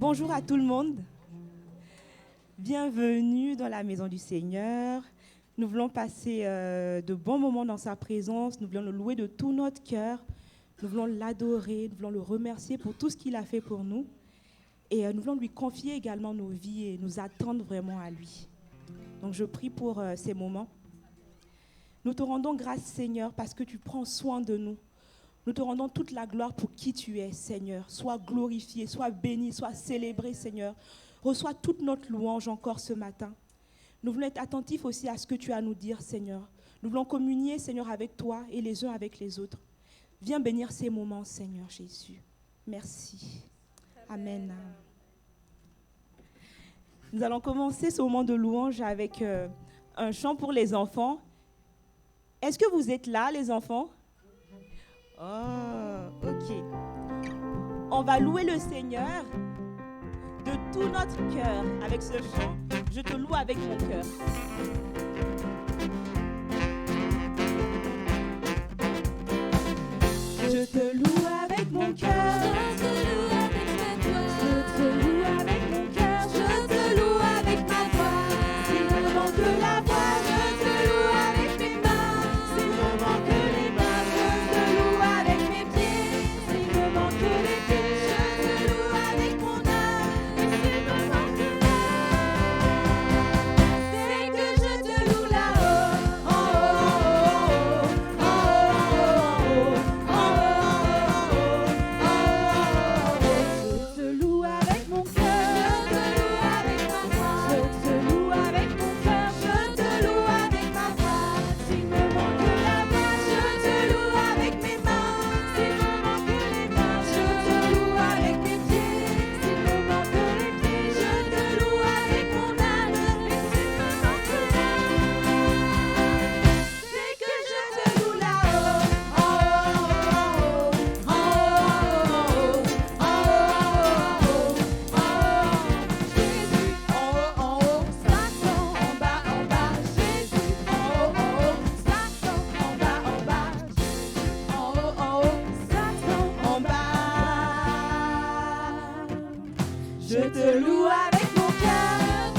Bonjour à tout le monde. Bienvenue dans la maison du Seigneur. Nous voulons passer de bons moments dans sa présence. Nous voulons le louer de tout notre cœur. Nous voulons l'adorer. Nous voulons le remercier pour tout ce qu'il a fait pour nous. Et nous voulons lui confier également nos vies et nous attendre vraiment à lui. Donc je prie pour ces moments. Nous te rendons grâce, Seigneur, parce que tu prends soin de nous. Nous te rendons toute la gloire pour qui tu es, Seigneur. Sois glorifié, sois béni, sois célébré, Seigneur. Reçois toute notre louange encore ce matin. Nous voulons être attentifs aussi à ce que tu as à nous dire, Seigneur. Nous voulons communier, Seigneur, avec toi et les uns avec les autres. Viens bénir ces moments, Seigneur Jésus. Merci. Amen. Nous allons commencer ce moment de louange avec un chant pour les enfants. Est-ce que vous êtes là, les enfants? Oh, ok. On va louer le Seigneur de tout notre cœur avec ce chant. Je te loue avec mon cœur. Je te loue avec mon cœur. Je te loue avec ma voix. Je te loue avec mon cœur. Je te loue avec ma voix. S'il me manque la voix, Je te loue avec mes mains. s'il me manque les mains, Je te loue avec mes pieds. s'il me manque les pieds, Je te loue avec mon âme. Et s'il me manque c'est que je te loue là-haut. oh, oh, oh, oh, oh, oh, oh, je te loue avec mon cœur. Je te loue avec ma voix. Je te loue avec mon cœur. Je te loue avec ma voix. S'il me manque la voix, Je te loue avec mes mains. s'il me manque les mains, Je te loue avec mes pieds. s'il me manque les pieds, Je te loue avec mon âme. Et s'il me manque c'est que je te loue là-haut. oh, oh, oh, oh, oh, Jésus, oh, oh, Satan, en bas, Jésus, Satan, en bas, Jésus, oh, oh, Satan, en bas. Je te loue avec mon cœur,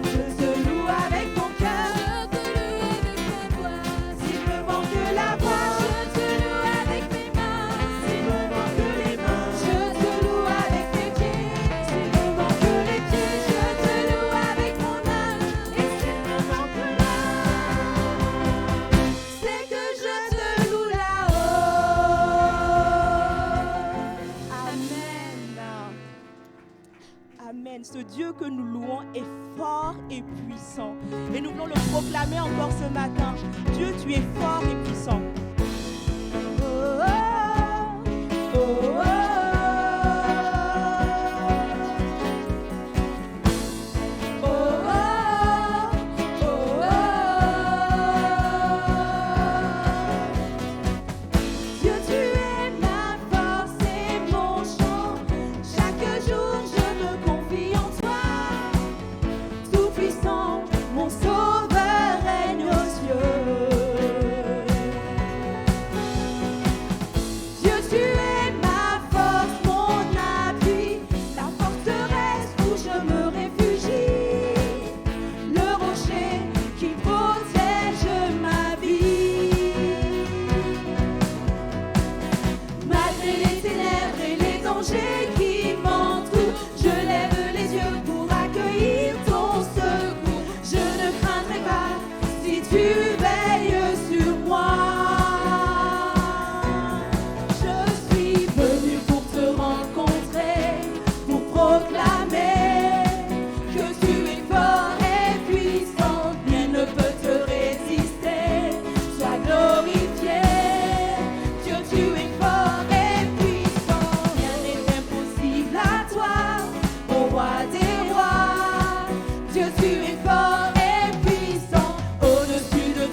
je te loue avec mon cœur. Je te loue avec ma voix. S'il me manque la voix, Je te loue avec mes mains. s'il me manque les mains, Je te loue avec mes pieds. s'il me manque les pieds, Je te loue avec mon âme. Et s'il me manque c'est que je te loue là-haut. Amen. Amen. Ce Dieu que nous louons est fort et puissant. Et nous voulons le proclamer encore ce matin. Dieu, tu es fort et puissant. Oh, oh, oh, oh. Dieu, tu es ma force et mon chant. Chaque jour, je me confie en toi. Tout-puissant, mon sauveur règne aux cieux. Dieu, tu es ma force, mon appui, la forteresse où je me réfugie, le rocher qui protège ma vie. Malgré les ténèbres et les dangers qui m'entourent, je lève les yeux pour accueillir ton secours. Je ne craindrai pas si tu veilles sur moi. Je suis venu pour te rencontrer, pour proclamer que tu es fort et puissant. Nul ne peut te résister. Sois glorifié. Dieu, tu es fort et puissant. Rien n'est impossible à toi, ô roi des rois. Dieu, tu es fort et puissant. Au-dessus de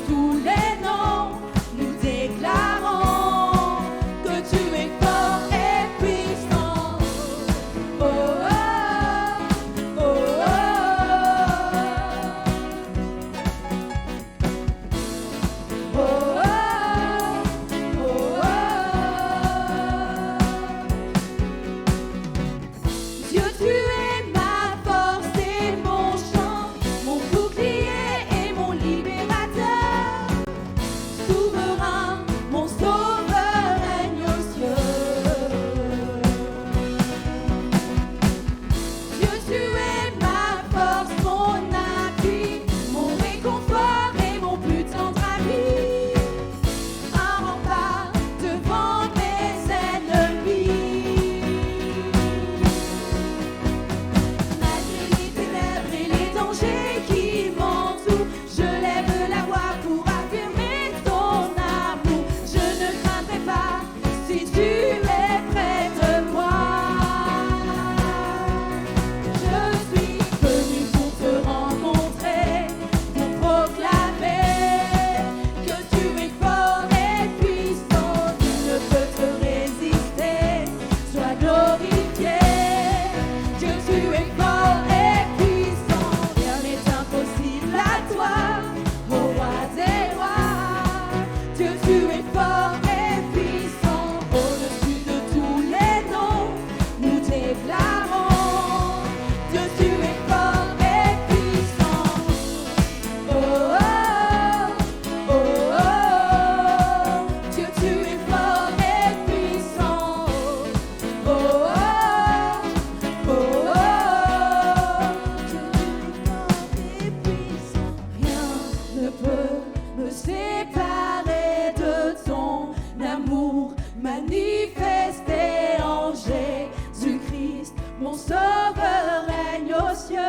me séparer de ton amour manifesté en Jésus-Christ. Mon sauveur règne aux cieux.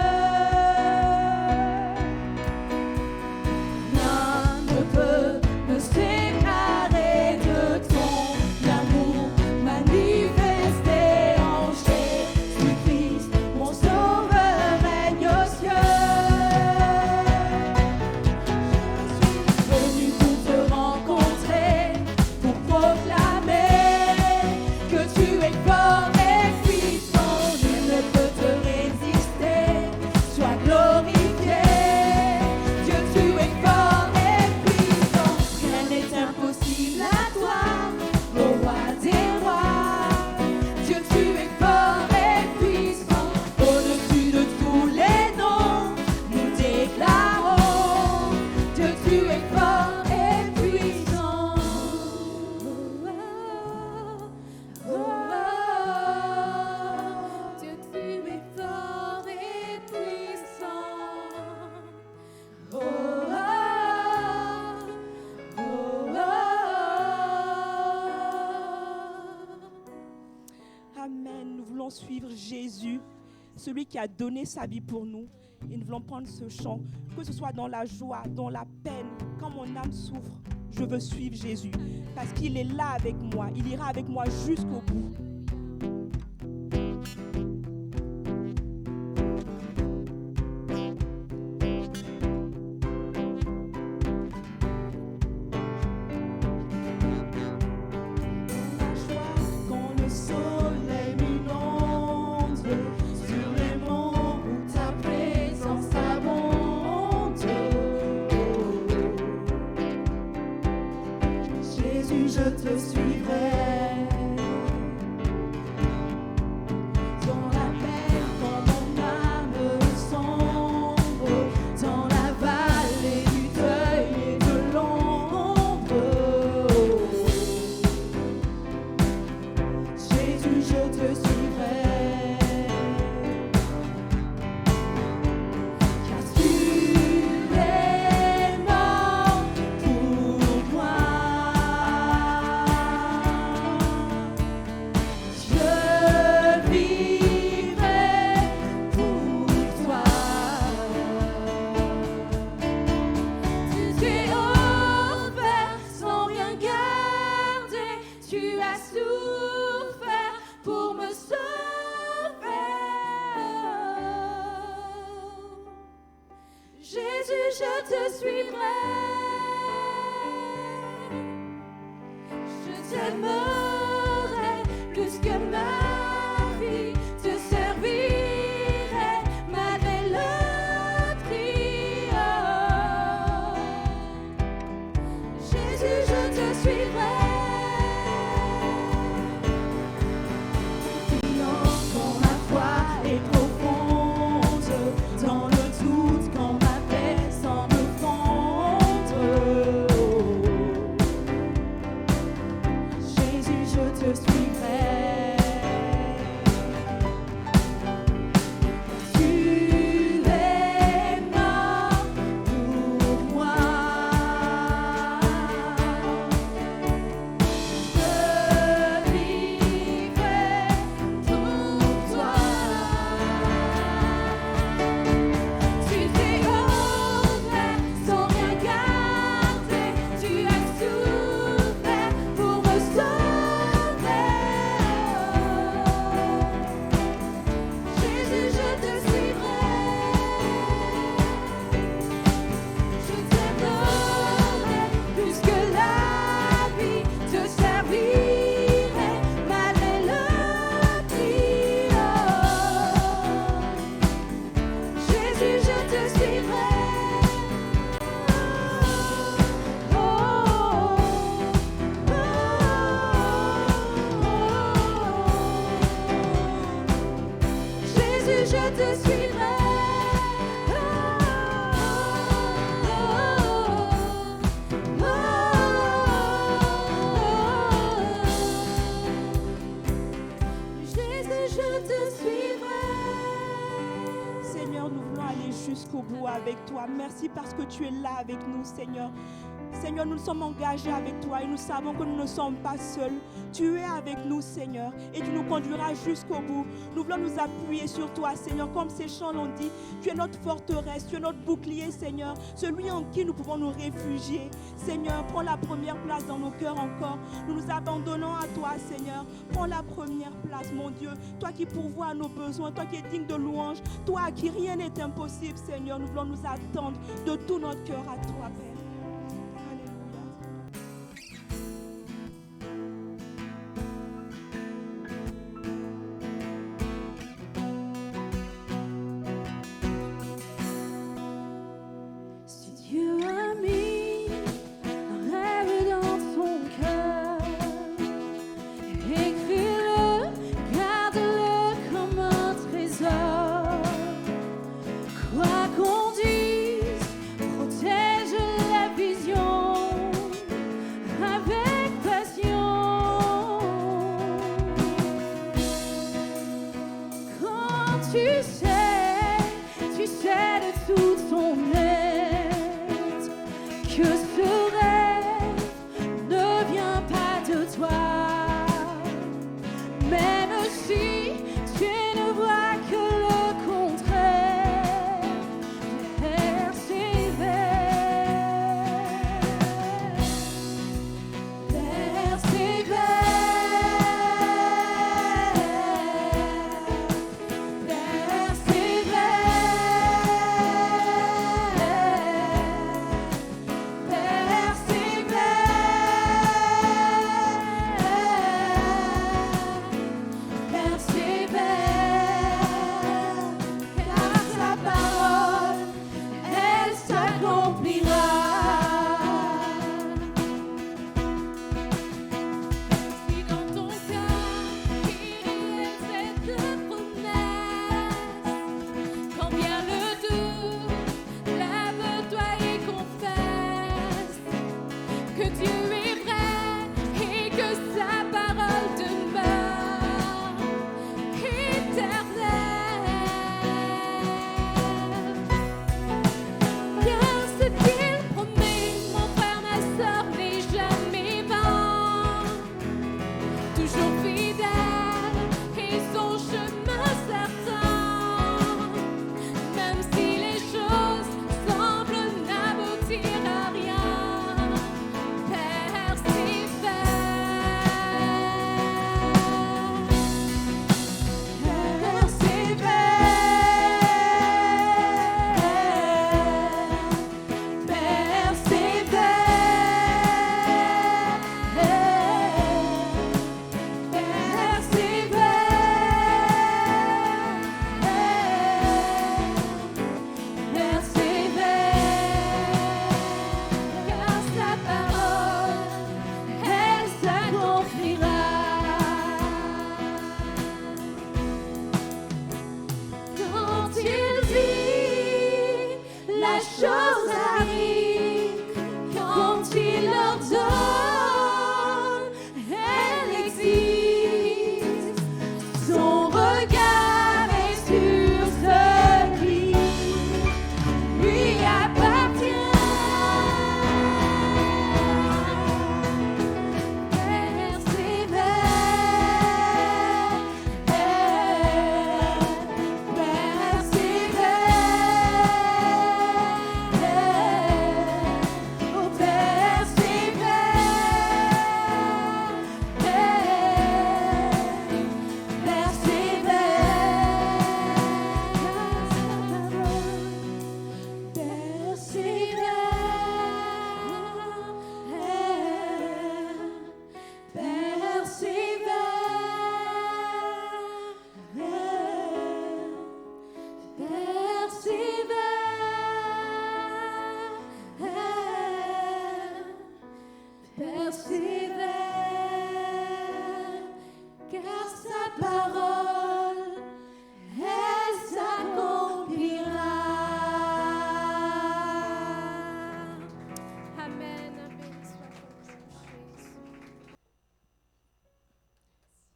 Rien ne peut me séparer de ton amour manifesté en Jésus-Christ. Mon sauveur règne aux cieux. Je suis venu pour te rencontrer, pour proclamer que tu es fort et puissant. Nul ne peut te résister. Sois glorifié. Dieu, tu es fort et puissant. Rien n'est impossible à toi, ô roi des rois. Dieu, tu es fort et puissant. Au-dessus de tous les noms, nous déclarons: Dieu, tu es fort et puissant. Oh, oh, oh. Dieu, tu es fort et puissant. Oh, oh, oh, oh. Amen. Nous voulons suivre Jésus, celui qui a donné sa vie pour nous. Et nous voulons prendre ce chant, que ce soit dans la joie, dans la peine, quand mon âme souffre. Je veux suivre Jésus parce qu'il est là avec moi. Il ira avec moi jusqu'au bout. Quand le soleil m'inonde, sur les monts où ta présence abonde, Jésus, je te suivrai. Dans la mer, quand mon âme sombre, dans la vallée du deuil et de l'ombre, Jésus, je te suivrai. Car tu es mort pour moi. avec toi. Merci parce que tu es là avec nous, Seigneur. Seigneur, nous sommes engagés avec toi et nous savons que nous ne sommes pas seuls. Tu es avec nous, Seigneur, et tu nous conduiras jusqu'au bout. Nous voulons nous appuyer sur toi, Seigneur, comme ces chants l'ont dit. Tu es notre forteresse, tu es notre bouclier, Seigneur, celui en qui nous pouvons nous réfugier. Seigneur, prends la première place dans nos cœurs encore. Nous nous abandonnons à toi, Seigneur. Prends la première place, mon Dieu. Toi qui pourvois à nos besoins, toi qui es digne de louange, toi à qui rien n'est impossible, Seigneur. Nous voulons nous attendre de tout notre cœur à toi, Père.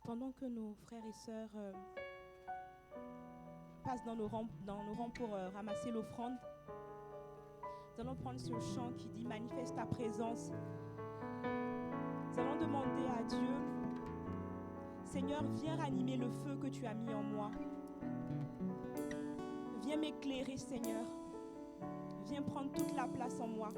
Pendant que nos frères et sœurs passent dans nos rangs pour ramasser l'offrande, Nous allons prendre ce chant qui dit « Manifeste ta présence ». Nous allons demander à Dieu, Seigneur, viens ranimer le feu que tu as mis en moi. Viens m'éclairer, Seigneur. Viens prendre toute la place en moi.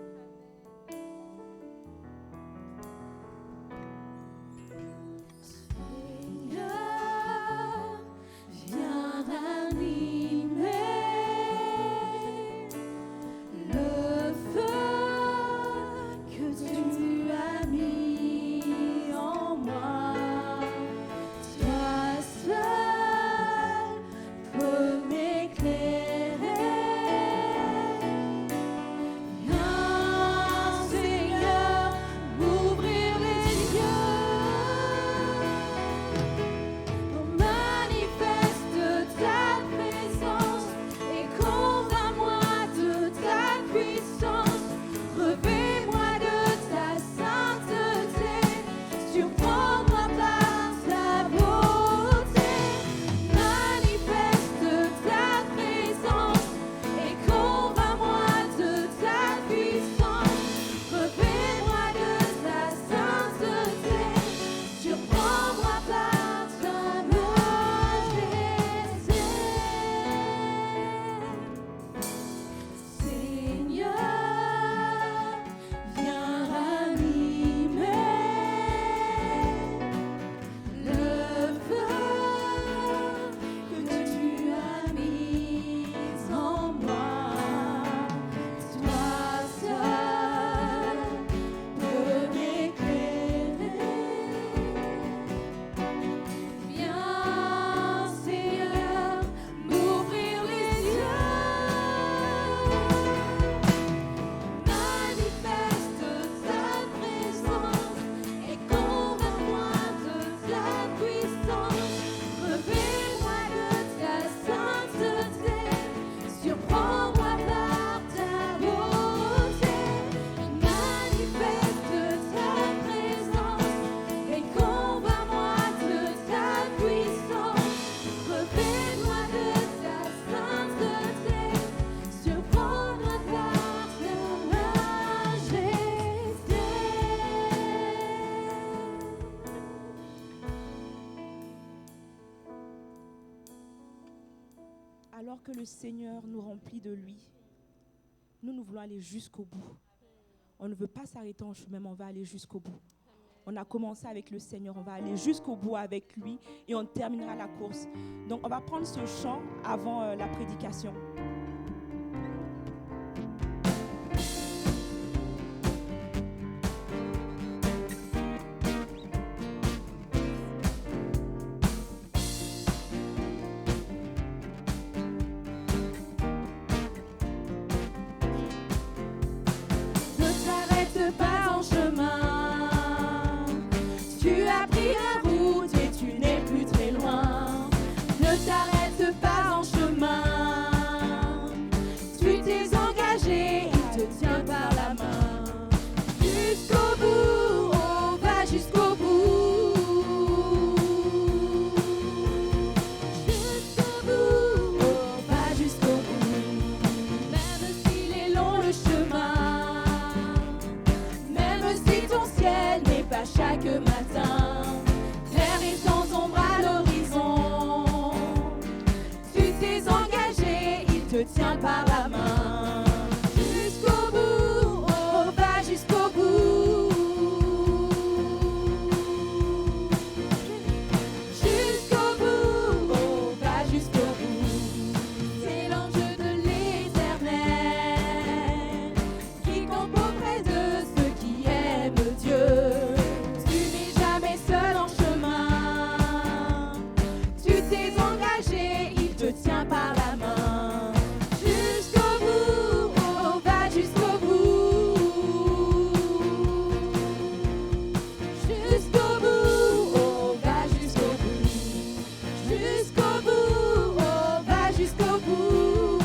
Alors que le Seigneur nous remplit de lui, nous voulons aller jusqu'au bout. On ne veut pas s'arrêter en chemin, mais on va aller jusqu'au bout. On a commencé avec le Seigneur, on va aller jusqu'au bout avec lui et on terminera la course. Donc on va prendre ce chant avant la prédication. Chaque matin, terre et sans ombre à l'horizon, tu t'es engagé, il te tient par la main. Jusqu'au bout, on va jusqu'au bout. Jusqu'au bout, on va jusqu'au bout. C'est l'enjeu de l'Éternel qui compte auprès de ceux qui aiment Dieu. Tiens par la main. Jusqu'au bout, on va jusqu'au bout. Jusqu'au bout, on va jusqu'au bout. Jusqu'au bout, on va jusqu'au bout.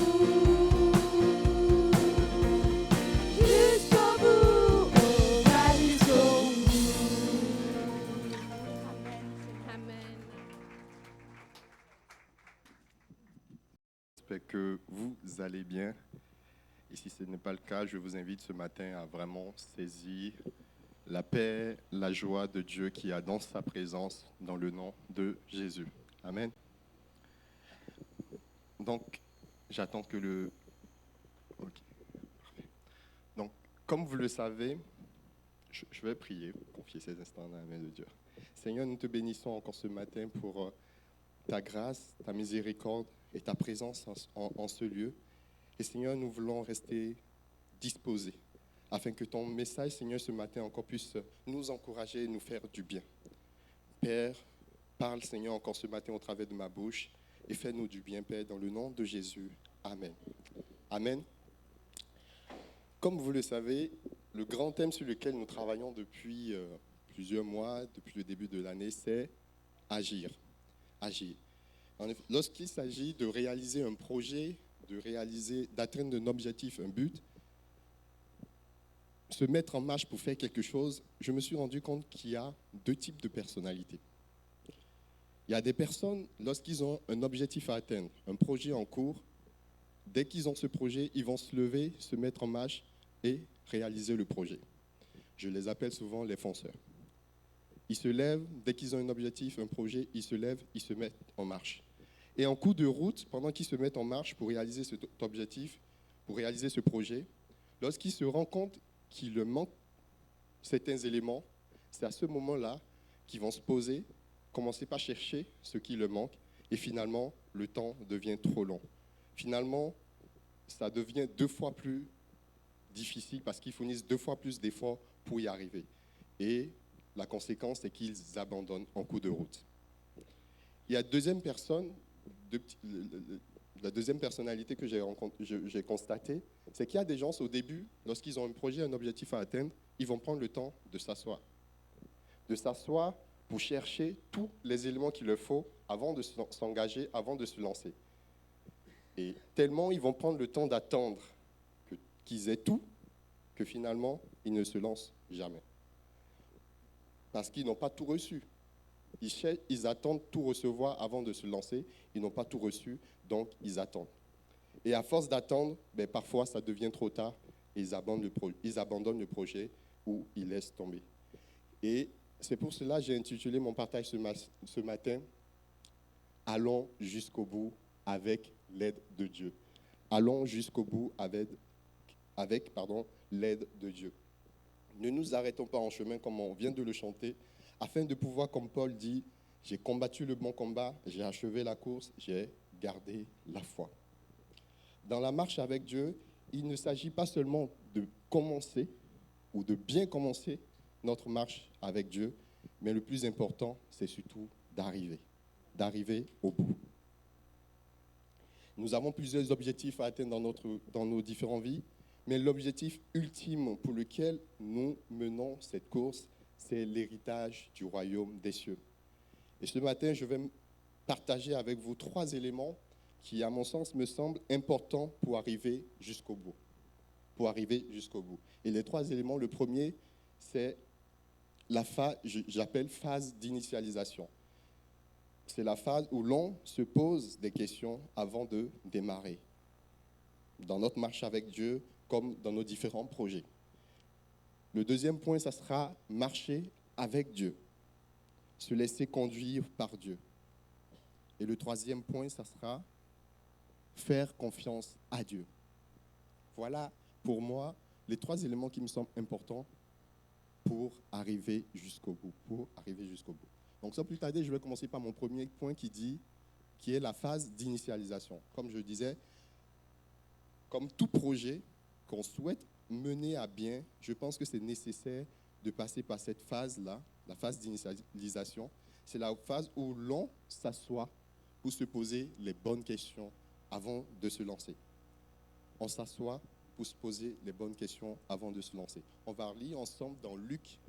Jusqu'au bout, on va jusqu'au bout. Amen. J'espère que vous allez bien Et si ce n'est pas le cas, je vous invite ce matin à vraiment saisir la paix, la joie de Dieu qui a dans sa présence, dans le nom de Jésus. Amen. Donc, j'attends que le... Ok, parfait. Donc, comme vous le savez, je vais prier, confier ces instants dans la main de Dieu. Seigneur, nous te bénissons encore ce matin pour ta grâce, ta miséricorde et ta présence en ce lieu. Et Seigneur, nous voulons rester disposés afin que ton message, Seigneur, ce matin encore puisse nous encourager et nous faire du bien. Père, parle, Seigneur, encore ce matin au travers de ma bouche et fais-nous du bien, Père, dans le nom de Jésus. Amen. Amen. Comme vous le savez, le grand thème sur lequel nous travaillons depuis plusieurs mois, depuis le début de l'année, c'est agir. Agir. Lorsqu'il s'agit de réaliser un projet, d'atteindre un objectif, un but, se mettre en marche pour faire quelque chose, je me suis rendu compte qu'il y a deux types de personnalités. Il y a des personnes, lorsqu'ils ont un objectif à atteindre, un projet en cours, dès qu'ils ont ce projet, ils vont se lever, se mettre en marche et réaliser le projet. Je les appelle souvent les fonceurs. Ils se lèvent, dès qu'ils ont un objectif, un projet, ils se lèvent, ils se mettent en marche. Et en cours de route, pendant qu'ils se mettent en marche pour réaliser cet objectif, pour réaliser ce projet, lorsqu'ils se rendent compte qu'il leur manque certains éléments, c'est à ce moment-là qu'ils vont se poser, commencer par chercher ce qui leur manque, et finalement, le temps devient trop long. Finalement, ça devient 2 fois plus difficile parce qu'ils fournissent 2 fois plus d'efforts pour y arriver. Et la conséquence, c'est qu'ils abandonnent en cours de route. Il y a la deuxième personnalité que j'ai constatée, c'est qu'il y a des gens au début, lorsqu'ils ont un projet, un objectif à atteindre, ils vont prendre le temps de s'asseoir. De s'asseoir pour chercher tous les éléments qu'il leur faut avant de s'engager, avant de se lancer. Et tellement ils vont prendre le temps d'attendre qu'ils aient tout, que finalement, ils ne se lancent jamais. Parce qu'ils n'ont pas tout reçu. Ils attendent tout recevoir avant de se lancer. Ils n'ont pas tout reçu, donc ils attendent. Et à force d'attendre, parfois ça devient trop tard. Et ils abandonnent le projet ou ils laissent tomber. Et c'est pour cela que j'ai intitulé mon partage ce matin « Allons jusqu'au bout avec l'aide de Dieu ». Allons jusqu'au bout avec l'aide de Dieu. Ne nous arrêtons pas en chemin comme on vient de le chanter, afin de pouvoir, comme Paul dit, j'ai combattu le bon combat, j'ai achevé la course, j'ai gardé la foi. Dans la marche avec Dieu, il ne s'agit pas seulement de commencer ou de bien commencer notre marche avec Dieu, mais le plus important, c'est surtout d'arriver au bout. Nous avons plusieurs objectifs à atteindre dans nos différentes vies, mais l'objectif ultime pour lequel nous menons cette course, c'est l'héritage du royaume des cieux. Et ce matin, je vais partager avec vous 3 éléments qui, à mon sens, me semblent importants pour arriver jusqu'au bout. Et les 3 éléments, le premier, c'est la phase, j'appelle phase d'initialisation. C'est la phase où l'on se pose des questions avant de démarrer. Dans notre marche avec Dieu, comme dans nos différents projets. Le deuxième point, ça sera marcher avec Dieu, se laisser conduire par Dieu. Et le troisième point, ça sera faire confiance à Dieu. Voilà, pour moi, les 3 éléments qui me semblent importants pour arriver jusqu'au bout. Donc, sans plus tarder, je vais commencer par mon premier point qui est la phase d'initialisation. Comme je disais, comme tout projet qu'on souhaite mener à bien, je pense que c'est nécessaire de passer par cette phase-là, la phase d'initialisation. C'est la phase où l'on s'assoit pour se poser les bonnes questions avant de se lancer. On s'assoit pour se poser les bonnes questions avant de se lancer. On va lire ensemble dans Luc,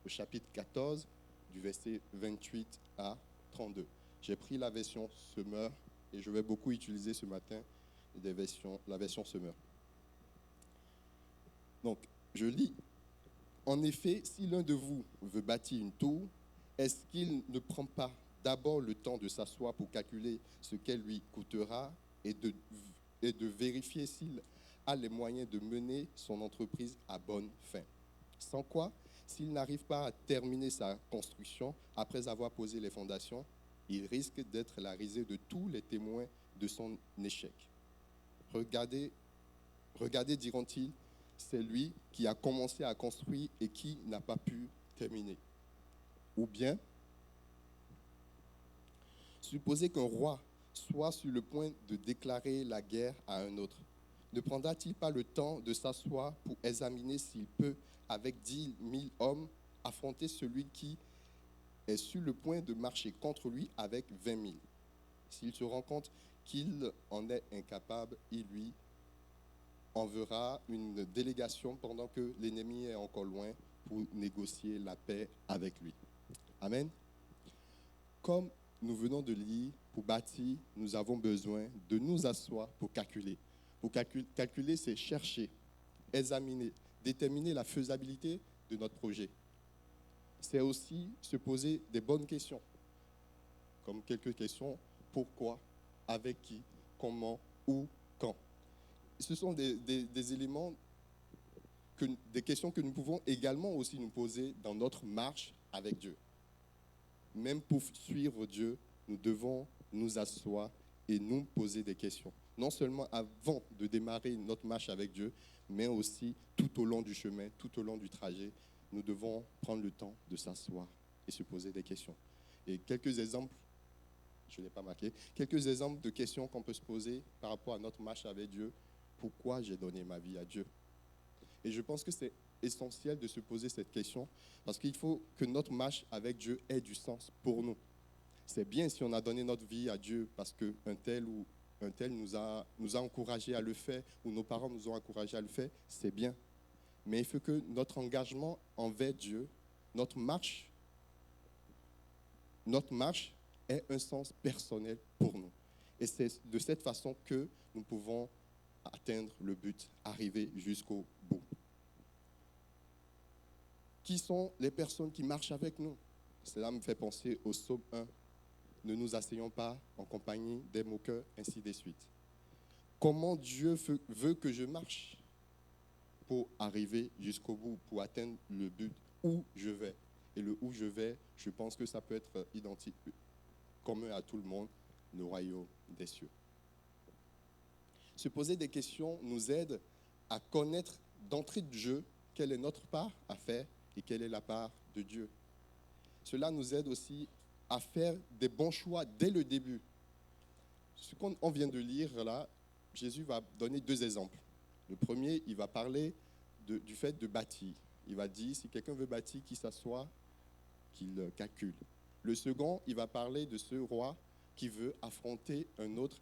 au chapitre 14, du verset 28 à 32. J'ai pris la version Semeur et je vais beaucoup utiliser ce matin la version Semeur. Donc, je lis. En effet, si l'un de vous veut bâtir une tour, est-ce qu'il ne prend pas d'abord le temps de s'asseoir pour calculer ce qu'elle lui coûtera et de vérifier s'il a les moyens de mener son entreprise à bonne fin. Sans quoi, s'il n'arrive pas à terminer sa construction après avoir posé les fondations, il risque d'être la risée de tous les témoins de son échec. Regardez, diront-ils, c'est lui qui a commencé à construire et qui n'a pas pu terminer. Ou bien, supposez qu'un roi soit sur le point de déclarer la guerre à un autre. Ne prendra-t-il pas le temps de s'asseoir pour examiner s'il peut, avec 10 000 hommes, affronter celui qui est sur le point de marcher contre lui avec 20 000 ? S'il se rend compte qu'il en est incapable, il lui enverra une délégation pendant que l'ennemi est encore loin pour négocier la paix avec lui. Amen. Comme nous venons de lire, pour bâtir, nous avons besoin de nous asseoir pour calculer. Pour calculer, c'est chercher, examiner, déterminer la faisabilité de notre projet. C'est aussi se poser des bonnes questions, comme quelques questions: pourquoi, avec qui, comment, où, quand. Ce sont des éléments, des questions que nous pouvons également aussi nous poser dans notre marche avec Dieu. Même pour suivre Dieu, nous devons nous asseoir et nous poser des questions. Non seulement avant de démarrer notre marche avec Dieu, mais aussi tout au long du chemin, tout au long du trajet, nous devons prendre le temps de s'asseoir et se poser des questions. Et quelques exemples, je ne l'ai pas marqué, quelques exemples de questions qu'on peut se poser par rapport à notre marche avec Dieu. Pourquoi j'ai donné ma vie à Dieu? Et je pense que c'est essentiel de se poser cette question parce qu'il faut que notre marche avec Dieu ait du sens pour nous. C'est bien si on a donné notre vie à Dieu parce qu'un tel ou un tel nous a encouragés à le faire ou nos parents nous ont encouragés à le faire, c'est bien. Mais il faut que notre engagement envers Dieu, notre marche ait un sens personnel pour nous. Et c'est de cette façon que nous pouvons atteindre le but, arriver jusqu'au bout. Qui sont les personnes qui marchent avec nous? Cela me fait penser au psaume 1. Ne nous asseyons pas en compagnie des moqueurs, ainsi de suite. Comment Dieu veut que je marche pour arriver jusqu'au bout, pour atteindre le but où je vais? Et le où je vais, je pense que ça peut être identique, commun à tout le monde, le royaume des cieux. Se poser des questions nous aide à connaître d'entrée de jeu quelle est notre part à faire et quelle est la part de Dieu. Cela nous aide aussi à faire des bons choix dès le début. Ce qu'on vient de lire là, Jésus va donner 2 exemples. Le premier, il va parler du fait de bâtir. Il va dire, si quelqu'un veut bâtir, qu'il s'assoit, qu'il calcule. Le second, il va parler de ce roi qui veut affronter un autre.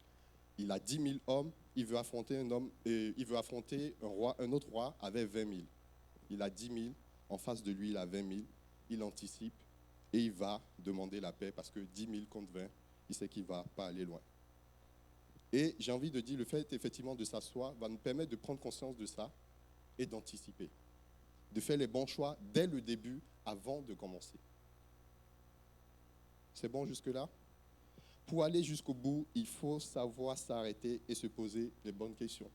Il a 10 000 hommes, il veut affronter un autre roi avec 20 000. Il a 10 000, en face de lui, il a 20 000. Il anticipe et il va demander la paix parce que 10 000 contre 20, il sait qu'il ne va pas aller loin. Et j'ai envie de dire, le fait effectivement de s'asseoir va nous permettre de prendre conscience de ça et d'anticiper, de faire les bons choix dès le début avant de commencer. C'est bon jusque-là? Pour aller jusqu'au bout, il faut savoir s'arrêter et se poser les bonnes questions.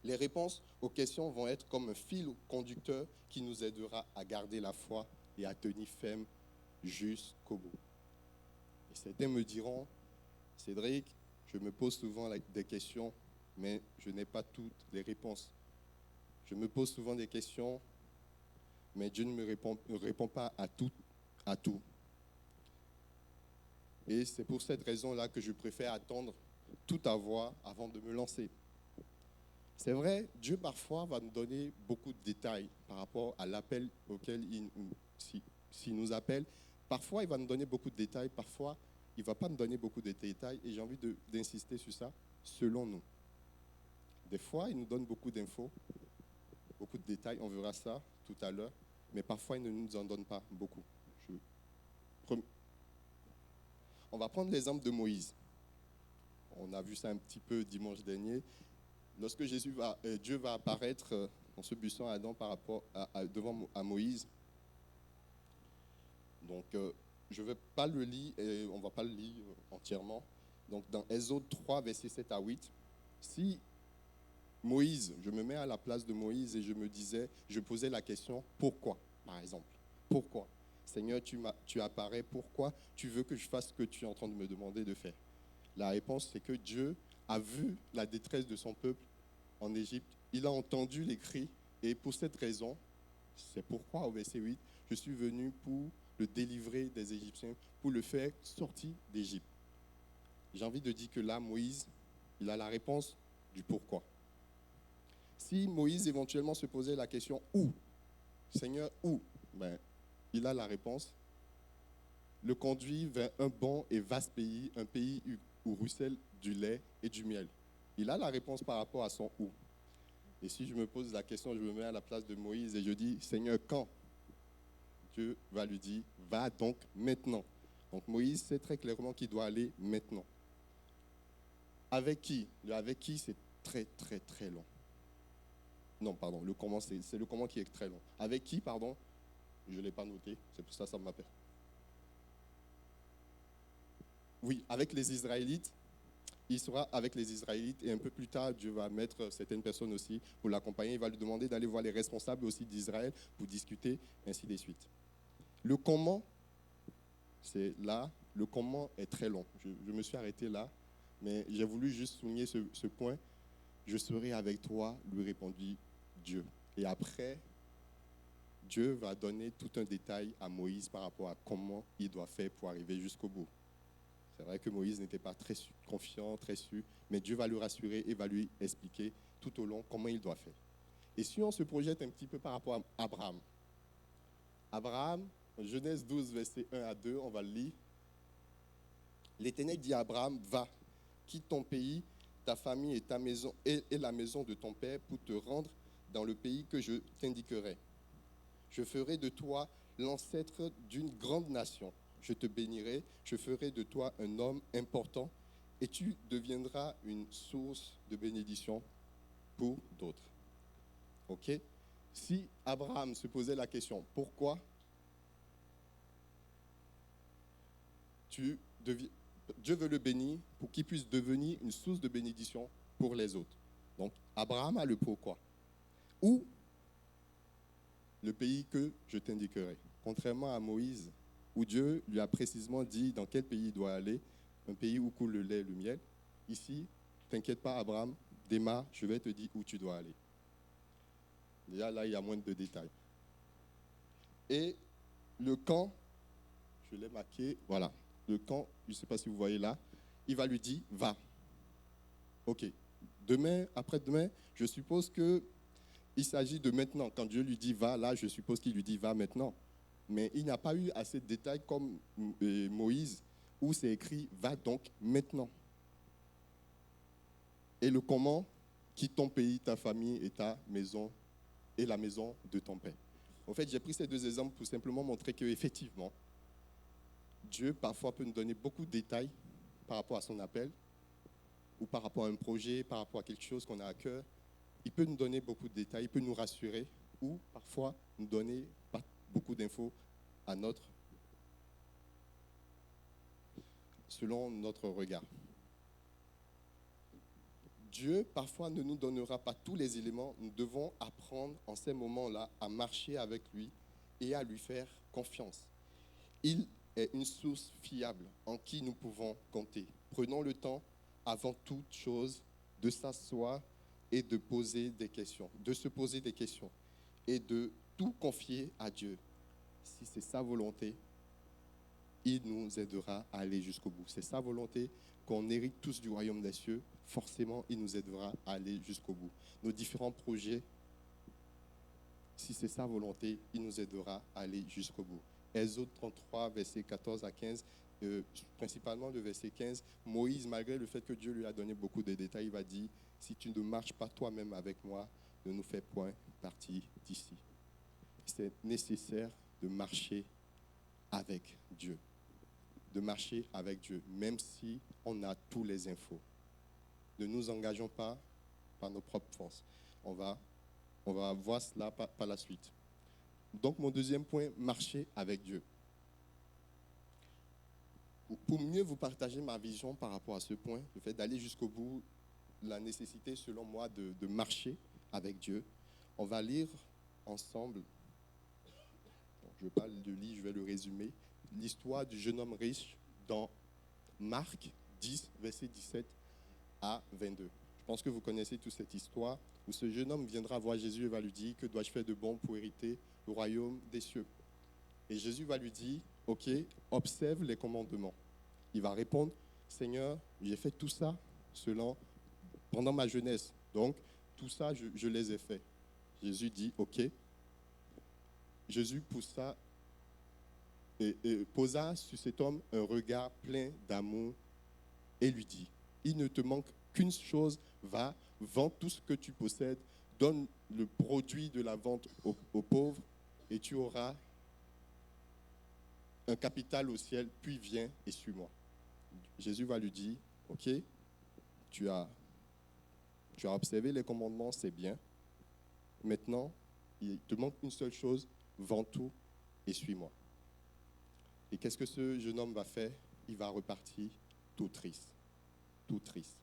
Les réponses aux questions vont être comme un fil conducteur qui nous aidera à garder la foi et à tenir ferme jusqu'au bout. Et certains me diront, Cédric, je me pose souvent des questions, mais je n'ai pas toutes les réponses. Je me pose souvent des questions, mais Dieu ne me répond pas à tout. Et c'est pour cette raison-là que je préfère attendre tout avoir avant de me lancer. C'est vrai, Dieu parfois va nous donner beaucoup de détails par rapport à l'appel auquel s'il nous appelle. Parfois, il va nous donner beaucoup de détails, parfois, il ne va pas nous donner beaucoup de détails. Et j'ai envie d'insister sur ça, selon nous. Des fois, il nous donne beaucoup d'infos, beaucoup de détails, on verra ça tout à l'heure, mais parfois, il ne nous en donne pas beaucoup. On va prendre l'exemple de Moïse. On a vu ça un petit peu dimanche dernier. Lorsque Dieu va apparaître dans ce buisson à Adam par rapport devant Moïse. Donc, je ne vais pas le lire, on ne va pas le lire entièrement. Donc, dans Exode 3, versets 7 à 8, si Moïse, je me mets à la place de Moïse et je posais la question, pourquoi, par exemple? Pourquoi? Seigneur, tu apparais, pourquoi tu veux que je fasse ce que tu es en train de me demander de faire? La réponse, c'est que Dieu a vu la détresse de son peuple en Égypte. Il a entendu les cris et pour cette raison, c'est pourquoi au verset 8, je suis venu pour le délivrer des Égyptiens, pour le faire sortir d'Égypte. J'ai envie de dire que là, Moïse, il a la réponse du pourquoi. Si Moïse éventuellement se posait la question « où ?» Seigneur, où? Il a la réponse. Le conduit vers un bon et vaste pays, un pays où ruisselle du lait et du miel. Il a la réponse par rapport à son où. Et si je me pose la question, je me mets à la place de Moïse et je dis, Seigneur, quand? Dieu va lui dire, va donc maintenant. Donc Moïse sait très clairement qu'il doit aller maintenant. Avec qui? Le avec qui, c'est très, très, très long. Non, pardon, le comment, c'est le comment qui est très long. Avec qui, pardon? Je ne l'ai pas noté, c'est pour ça que ça m'appelle. Oui, avec les Israélites. Il sera avec les Israélites et un peu plus tard, Dieu va mettre certaines personnes aussi pour l'accompagner. Il va lui demander d'aller voir les responsables aussi d'Israël pour discuter, ainsi de suite. Le comment, c'est là, le comment est très long. Je me suis arrêté là, mais j'ai voulu juste souligner ce point. Je serai avec toi, lui répondit Dieu. Et après, Dieu va donner tout un détail à Moïse par rapport à comment il doit faire pour arriver jusqu'au bout. C'est vrai que Moïse n'était pas très confiant, très sûr, mais Dieu va le rassurer et va lui expliquer tout au long comment il doit faire. Et si on se projette un petit peu par rapport à Abraham. Abraham, Genèse 12, verset 1 à 2, on va le lire. L'Éternel dit à Abraham, va, quitte ton pays, ta famille et ta maison et la maison de ton père pour te rendre dans le pays que je t'indiquerai. Je ferai de toi l'ancêtre d'une grande nation. Je te bénirai, je ferai de toi un homme important et tu deviendras une source de bénédiction pour d'autres. Ok? Si Abraham se posait la question, pourquoi Dieu veut le bénir pour qu'il puisse devenir une source de bénédiction pour les autres. Donc, Abraham a le pourquoi. Ou le pays que je t'indiquerai. Contrairement à Moïse, où Dieu lui a précisément dit dans quel pays il doit aller, un pays où coule le lait et le miel. Ici, t'inquiète pas Abraham, démarre, je vais te dire où tu dois aller. Déjà là, il y a moins de détails. Et le quand, je l'ai marqué, voilà, le quand, je ne sais pas si vous voyez là, il va lui dire, va. Ok, demain, après-demain, je suppose qu'il s'agit de maintenant. Quand Dieu lui dit va, là, je suppose qu'il lui dit va maintenant. Mais il n'y a pas eu assez de détails comme Moïse, où c'est écrit « Va donc maintenant ». Et le comment, quitte ton pays, ta famille et ta maison, et la maison de ton père. En fait, j'ai pris ces deux exemples pour simplement montrer qu'effectivement, Dieu parfois peut nous donner beaucoup de détails par rapport à son appel, ou par rapport à un projet, par rapport à quelque chose qu'on a à cœur. Il peut nous donner beaucoup de détails, il peut nous rassurer, ou parfois nous donner pas beaucoup d'infos selon notre regard. Dieu, parfois, ne nous donnera pas tous les éléments. Nous devons apprendre en ces moments-là à marcher avec lui et à lui faire confiance. Il est une source fiable en qui nous pouvons compter. Prenons le temps, avant toute chose, de s'asseoir et de poser des questions, de se poser des questions et de tout confier à Dieu. Si c'est sa volonté, il nous aidera à aller jusqu'au bout. C'est sa volonté qu'on hérite tous du royaume des cieux. Forcément, il nous aidera à aller jusqu'au bout. Nos différents projets, si c'est sa volonté, il nous aidera à aller jusqu'au bout. Exode 33, versets 14 à 15, principalement le verset 15, Moïse, malgré le fait que Dieu lui a donné beaucoup de détails, il va dire, si tu ne marches pas toi-même avec moi, ne nous fais point partie d'ici. C'est nécessaire de marcher avec Dieu. De marcher avec Dieu, même si on a tous les infos. Ne nous engageons pas par nos propres forces. On va voir cela par la suite. Donc, mon deuxième point, marcher avec Dieu. Pour mieux vous partager ma vision par rapport à ce point, le fait d'aller jusqu'au bout, la nécessité, selon moi, de marcher avec Dieu. On va lire ensemble, je ne vais pas le lire, je vais le résumer, l'histoire du jeune homme riche dans Marc 10, verset 17 à 22. Je pense que vous connaissez toute cette histoire où ce jeune homme viendra voir Jésus et va lui dire « Que dois-je faire de bon pour hériter le royaume des cieux ?» Et Jésus va lui dire « Ok, observe les commandements. » Il va répondre « Seigneur, j'ai fait tout ça pendant ma jeunesse. Donc, tout ça, je les ai faits. » Jésus dit « Ok. » Jésus posa sur cet homme un regard plein d'amour et lui dit « Il ne te manque qu'une chose, va, vends tout ce que tu possèdes, donne le produit de la vente aux pauvres et tu auras un capital au ciel, puis viens et suis-moi. » Jésus va lui dire « Ok, tu as observé les commandements, c'est bien. Maintenant, il te manque une seule chose, vends tout et suis-moi. » Et qu'est-ce que ce jeune homme va faire? Il va repartir tout triste. Tout triste.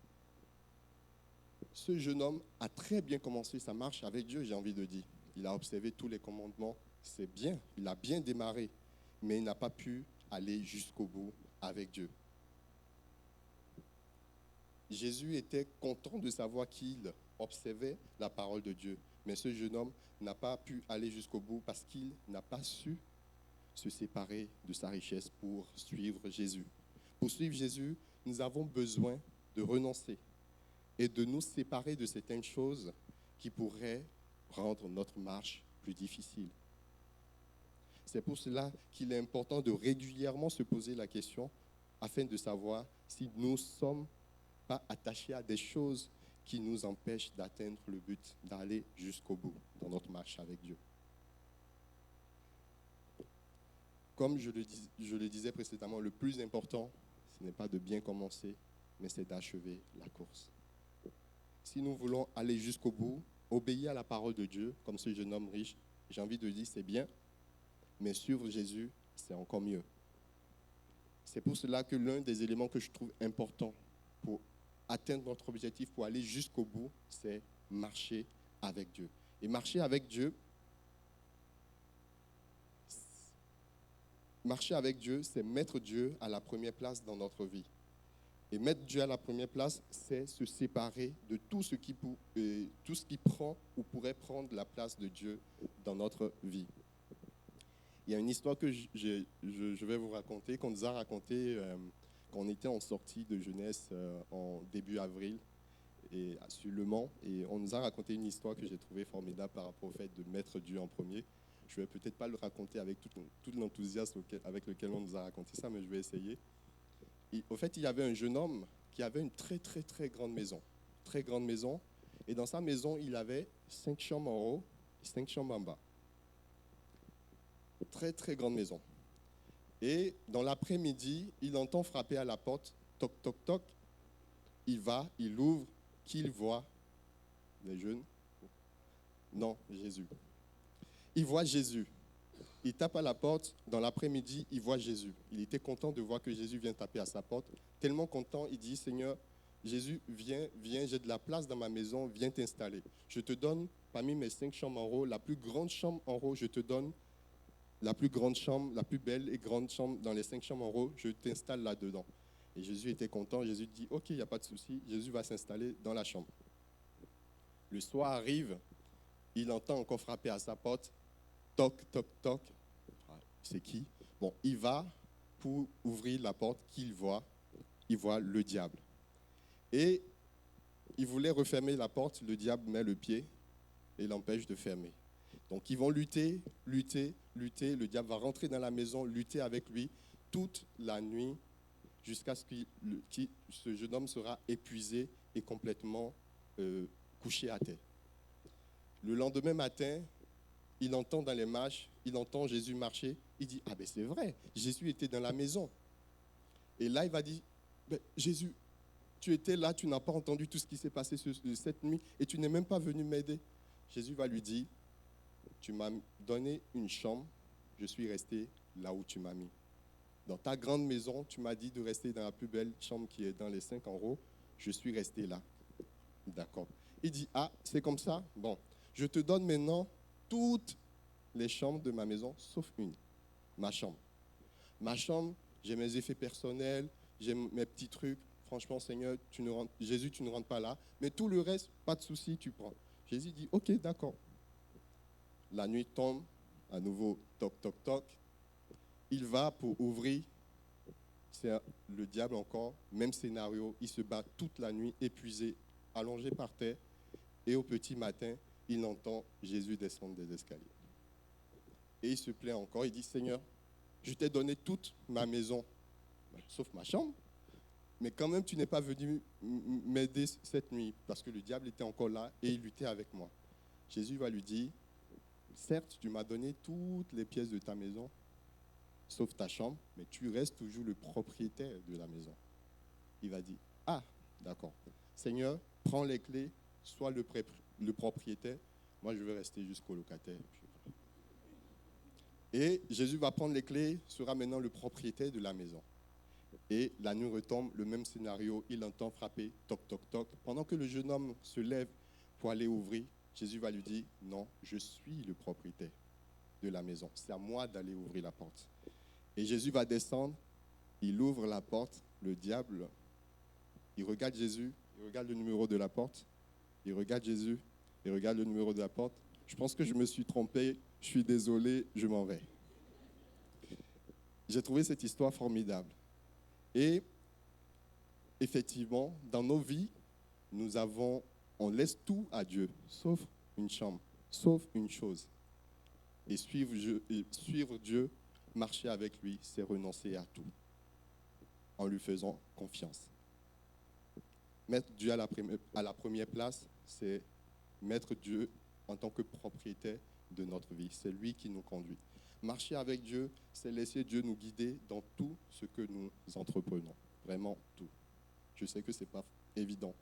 Ce jeune homme a très bien commencé sa marche avec Dieu, j'ai envie de dire. Il a observé tous les commandements, c'est bien, il a bien démarré, mais il n'a pas pu aller jusqu'au bout avec Dieu. Jésus était content de savoir qu'il observait la parole de Dieu, mais ce jeune homme n'a pas pu aller jusqu'au bout parce qu'il n'a pas su se séparer de sa richesse pour suivre Jésus. Pour suivre Jésus, nous avons besoin de renoncer et de nous séparer de certaines choses qui pourraient rendre notre marche plus difficile. C'est pour cela qu'il est important de régulièrement se poser la question afin de savoir si nous ne sommes pas attachés à des choses qui nous empêchent d'atteindre le but, d'aller jusqu'au bout dans notre marche avec Dieu. Comme je le disais précédemment, le plus important, ce n'est pas de bien commencer, mais c'est d'achever la course. Si nous voulons aller jusqu'au bout, obéir à la parole de Dieu, comme ce jeune homme riche, j'ai envie de dire c'est bien, mais suivre Jésus, c'est encore mieux. C'est pour cela que l'un des éléments que je trouve important pour atteindre notre objectif, pour aller jusqu'au bout, c'est marcher avec Dieu. Et marcher avec Dieu, c'est mettre Dieu à la première place dans notre vie. Et mettre Dieu à la première place, c'est se séparer de tout ce qui prend ou pourrait prendre la place de Dieu dans notre vie. Il y a une histoire que je vais vous raconter, qu'on nous a racontée quand on était en sortie de jeunesse en début avril et sur Le Mans. Et on nous a raconté une histoire que j'ai trouvée formidable par rapport au fait de mettre Dieu en premier. Je ne vais peut-être pas le raconter avec tout l'enthousiasme avec lequel on nous a raconté ça, mais je vais essayer. Et, au fait, il y avait un jeune homme qui avait une très, très, très grande maison. Très grande maison. Et dans sa maison, il avait 5 chambres en haut et 5 chambres en bas. Très, très grande maison. Et dans l'après-midi, il entend frapper à la porte. Toc, toc, toc. Il va, il ouvre. Qui il voit? Les jeunes? Non, Jésus. Il voit Jésus. Il tape à la porte. Dans l'après-midi, il voit Jésus. Il était content de voir que Jésus vient taper à sa porte. Tellement content, il dit, Seigneur, Jésus, viens, j'ai de la place dans ma maison, viens t'installer. Je te donne, parmi mes 5 chambres en haut, la plus grande chambre en haut, je te donne la plus grande chambre, la plus belle et grande chambre dans les 5 chambres en haut, je t'installe là-dedans. Et Jésus était content. Jésus dit, ok, il n'y a pas de souci. Jésus va s'installer dans la chambre. Le soir arrive, il entend encore frapper à sa porte. Toc, toc, toc. C'est qui? Bon, il va pour ouvrir la porte qu'il voit. Il voit le diable. Et il voulait refermer la porte. Le diable met le pied et l'empêche de fermer. Donc, ils vont lutter. Le diable va rentrer dans la maison, lutter avec lui toute la nuit jusqu'à ce que ce jeune homme sera épuisé et complètement couché à terre. Le lendemain matin, il entend dans les marches, il entend Jésus marcher. Il dit, ah ben c'est vrai, Jésus était dans la maison. Et là, il va dire, ben, Jésus, tu étais là, tu n'as pas entendu tout ce qui s'est passé cette nuit et tu n'es même pas venu m'aider. Jésus va lui dire, tu m'as donné une chambre, je suis resté là où tu m'as mis. Dans ta grande maison, tu m'as dit de rester dans la plus belle chambre qui est dans les 5 en haut, je suis resté là. D'accord. Il dit, ah, c'est comme ça? Bon, je te donne maintenant toutes les chambres de ma maison, sauf une, ma chambre. Ma chambre, j'ai mes effets personnels, j'ai mes petits trucs. Franchement, Seigneur, Jésus, tu ne rentres pas là. Mais tout le reste, pas de souci, tu prends. Jésus dit, ok, d'accord. La nuit tombe, à nouveau, toc, toc, toc. Il va pour ouvrir. C'est le diable encore, même scénario. Il se bat toute la nuit, épuisé, allongé par terre. Et au petit matin, il entend Jésus descendre des escaliers. Et il se plaint encore. Il dit, Seigneur, je t'ai donné toute ma maison, sauf ma chambre. Mais quand même, tu n'es pas venu m'aider cette nuit, parce que le diable était encore là et il luttait avec moi. Jésus va lui dire, certes, tu m'as donné toutes les pièces de ta maison, sauf ta chambre, mais tu restes toujours le propriétaire de la maison. Il va dire, ah, d'accord. Seigneur, prends les clés, sois le propriétaire. Moi, je vais rester jusqu'au locataire. Et Jésus va prendre les clés, sera maintenant le propriétaire de la maison. Et la nuit retombe, le même scénario, il entend frapper, toc, toc, toc. Pendant que le jeune homme se lève pour aller ouvrir, Jésus va lui dire, non, je suis le propriétaire de la maison. C'est à moi d'aller ouvrir la porte. Et Jésus va descendre, il ouvre la porte, le diable, il regarde Jésus, il regarde le numéro de la porte, il regarde Jésus, il regarde le numéro de la porte. Je pense que je me suis trompé, je suis désolé, je m'en vais. J'ai trouvé cette histoire formidable. Et effectivement, dans nos vies, on laisse tout à Dieu, sauf une chambre, sauf une chose. Et suivre Dieu, marcher avec lui, c'est renoncer à tout, en lui faisant confiance. Mettre Dieu à la première place, c'est mettre Dieu en tant que propriétaire de notre vie. C'est lui qui nous conduit. Marcher avec Dieu, c'est laisser Dieu nous guider dans tout ce que nous entreprenons. Vraiment tout. Je sais que ce n'est pas évident.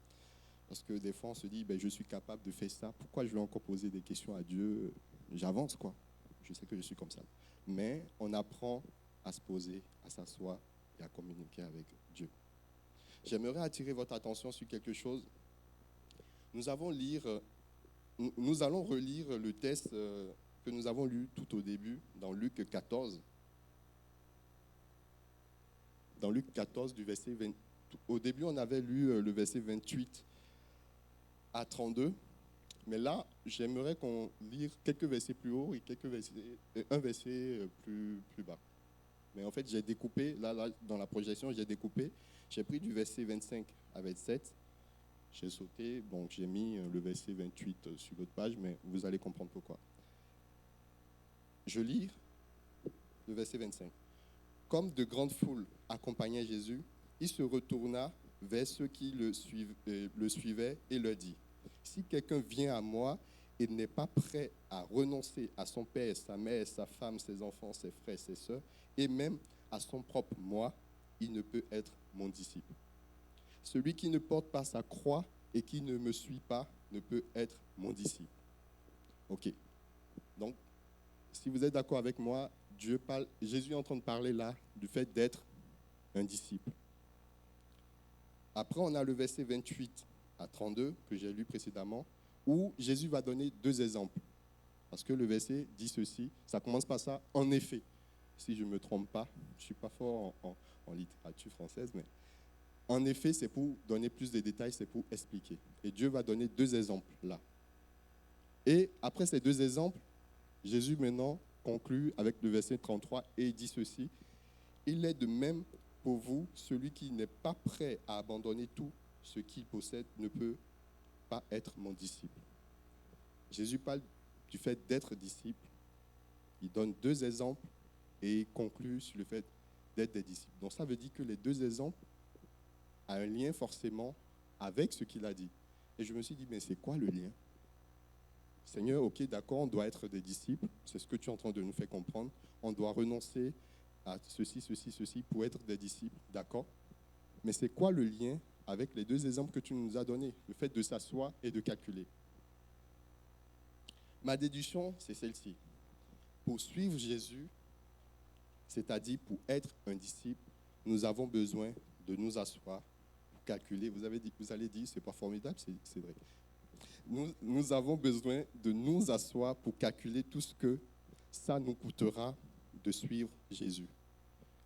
Parce que des fois, on se dit, je suis capable de faire ça. Pourquoi je vais encore poser des questions à Dieu? J'avance, quoi. Je sais que je suis comme ça. Mais on apprend à se poser, à s'asseoir et à communiquer avec Dieu. J'aimerais attirer votre attention sur quelque chose. Nous allons relire le texte que nous avons lu tout au début, dans Luc 14. Dans Luc 14, du verset 20. Au début, on avait lu le verset 28 à 32. Mais là, j'aimerais qu'on lise quelques versets plus haut et un verset plus bas. Mais en fait, j'ai découpé, là, dans la projection, j'ai pris du verset 25 à 27. J'ai sauté, donc j'ai mis le verset 28 sur l'autre page, mais vous allez comprendre pourquoi. Je lis le verset 25. Comme de grandes foules accompagnaient Jésus, il se retourna vers ceux qui le suivaient et leur dit, « Si quelqu'un vient à moi et n'est pas prêt à renoncer à son père, sa mère, sa femme, ses enfants, ses frères, ses sœurs, et même à son propre moi, il ne peut être mon disciple. Celui qui ne porte pas sa croix et qui ne me suit pas ne peut être mon disciple. » Ok. Donc, si vous êtes d'accord avec moi, Jésus est en train de parler là du fait d'être un disciple. Après, on a le verset 28 à 32 que j'ai lu précédemment, où Jésus va donner deux exemples. Parce que le verset dit ceci, ça commence par ça, en effet. Si je ne me trompe pas, je ne suis pas fort en littérature française, mais en effet, c'est pour donner plus de détails, c'est pour expliquer. Et Dieu va donner deux exemples là. Et après ces deux exemples, Jésus maintenant conclut avec le verset 33 et il dit ceci, « Il est de même pour vous, celui qui n'est pas prêt à abandonner tout ce qu'il possède ne peut pas être mon disciple. » Jésus parle du fait d'être disciple. Il donne deux exemples et il conclut sur le fait d'être des disciples. Donc ça veut dire que les deux exemples ont un lien forcément avec ce qu'il a dit. Et je me suis dit, mais c'est quoi le lien? Seigneur, ok, d'accord, on doit être des disciples. C'est ce que tu es en train de nous faire comprendre. On doit renoncer à ceci pour être des disciples, d'accord. Mais c'est quoi le lien avec les deux exemples que tu nous as donnés? Le fait de s'asseoir et de calculer. Ma déduction, c'est celle-ci. Pour suivre Jésus, c'est-à-dire pour être un disciple, nous avons besoin de nous asseoir pour calculer. Vous allez dire, c'est pas formidable, c'est vrai. Nous avons besoin de nous asseoir pour calculer tout ce que ça nous coûtera de suivre Jésus.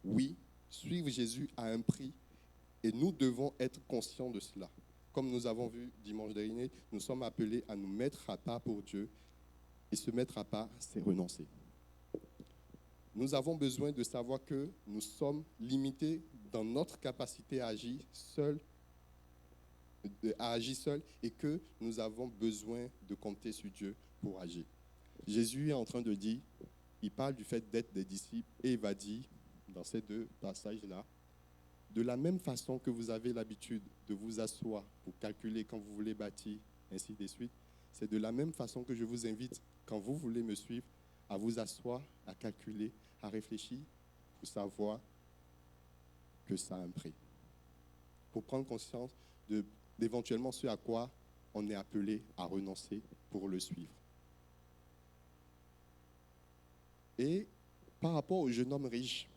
Oui, suivre Jésus a un prix et nous devons être conscients de cela. Comme nous avons vu dimanche dernier, nous sommes appelés à nous mettre à part pour Dieu. Et se mettre à part, c'est renoncer. Nous avons besoin de savoir que nous sommes limités dans notre capacité à agir seul et que nous avons besoin de compter sur Dieu pour agir. Jésus est en train de dire, il parle du fait d'être des disciples et il va dire dans ces deux passages-là, de la même façon que vous avez l'habitude de vous asseoir pour calculer quand vous voulez bâtir, ainsi de suite, c'est de la même façon que je vous invite, quand vous voulez me suivre, à vous asseoir, à calculer, à réfléchir, pour savoir que ça a un prix. Pour prendre conscience d'éventuellement ce à quoi on est appelé à renoncer pour le suivre. Et par rapport au jeune homme riche,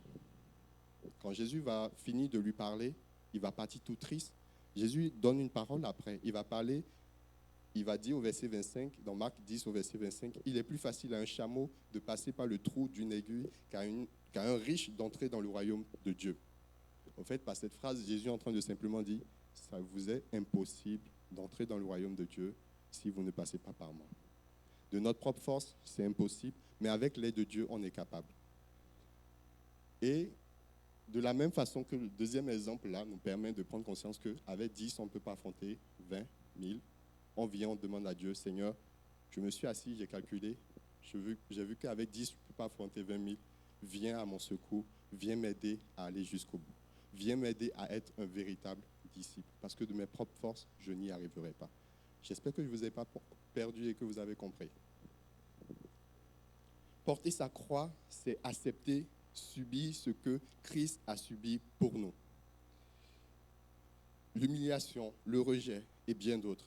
quand Jésus va finir de lui parler, il va partir tout triste. Jésus donne une parole après. Il va dire au verset 25, dans Marc 10 au verset 25, il est plus facile à un chameau de passer par le trou d'une aiguille qu'à un riche d'entrer dans le royaume de Dieu. En fait, par cette phrase, Jésus est en train de simplement dire, ça vous est impossible d'entrer dans le royaume de Dieu si vous ne passez pas par moi. De notre propre force, c'est impossible, mais avec l'aide de Dieu, on est capable. Et de la même façon que le deuxième exemple là nous permet de prendre conscience qu'avec 10, on ne peut pas affronter 20 000. On vient, on demande à Dieu, Seigneur, je me suis assis, j'ai calculé, j'ai vu qu'avec 10, je ne peux pas affronter 20 000. Viens à mon secours, viens m'aider à aller jusqu'au bout. Viens m'aider à être un véritable disciple. Parce que de mes propres forces, je n'y arriverai pas. J'espère que je ne vous ai pas perdu et que vous avez compris. Porter sa croix, c'est accepter, subir ce que Christ a subi pour nous. L'humiliation, le rejet et bien d'autres.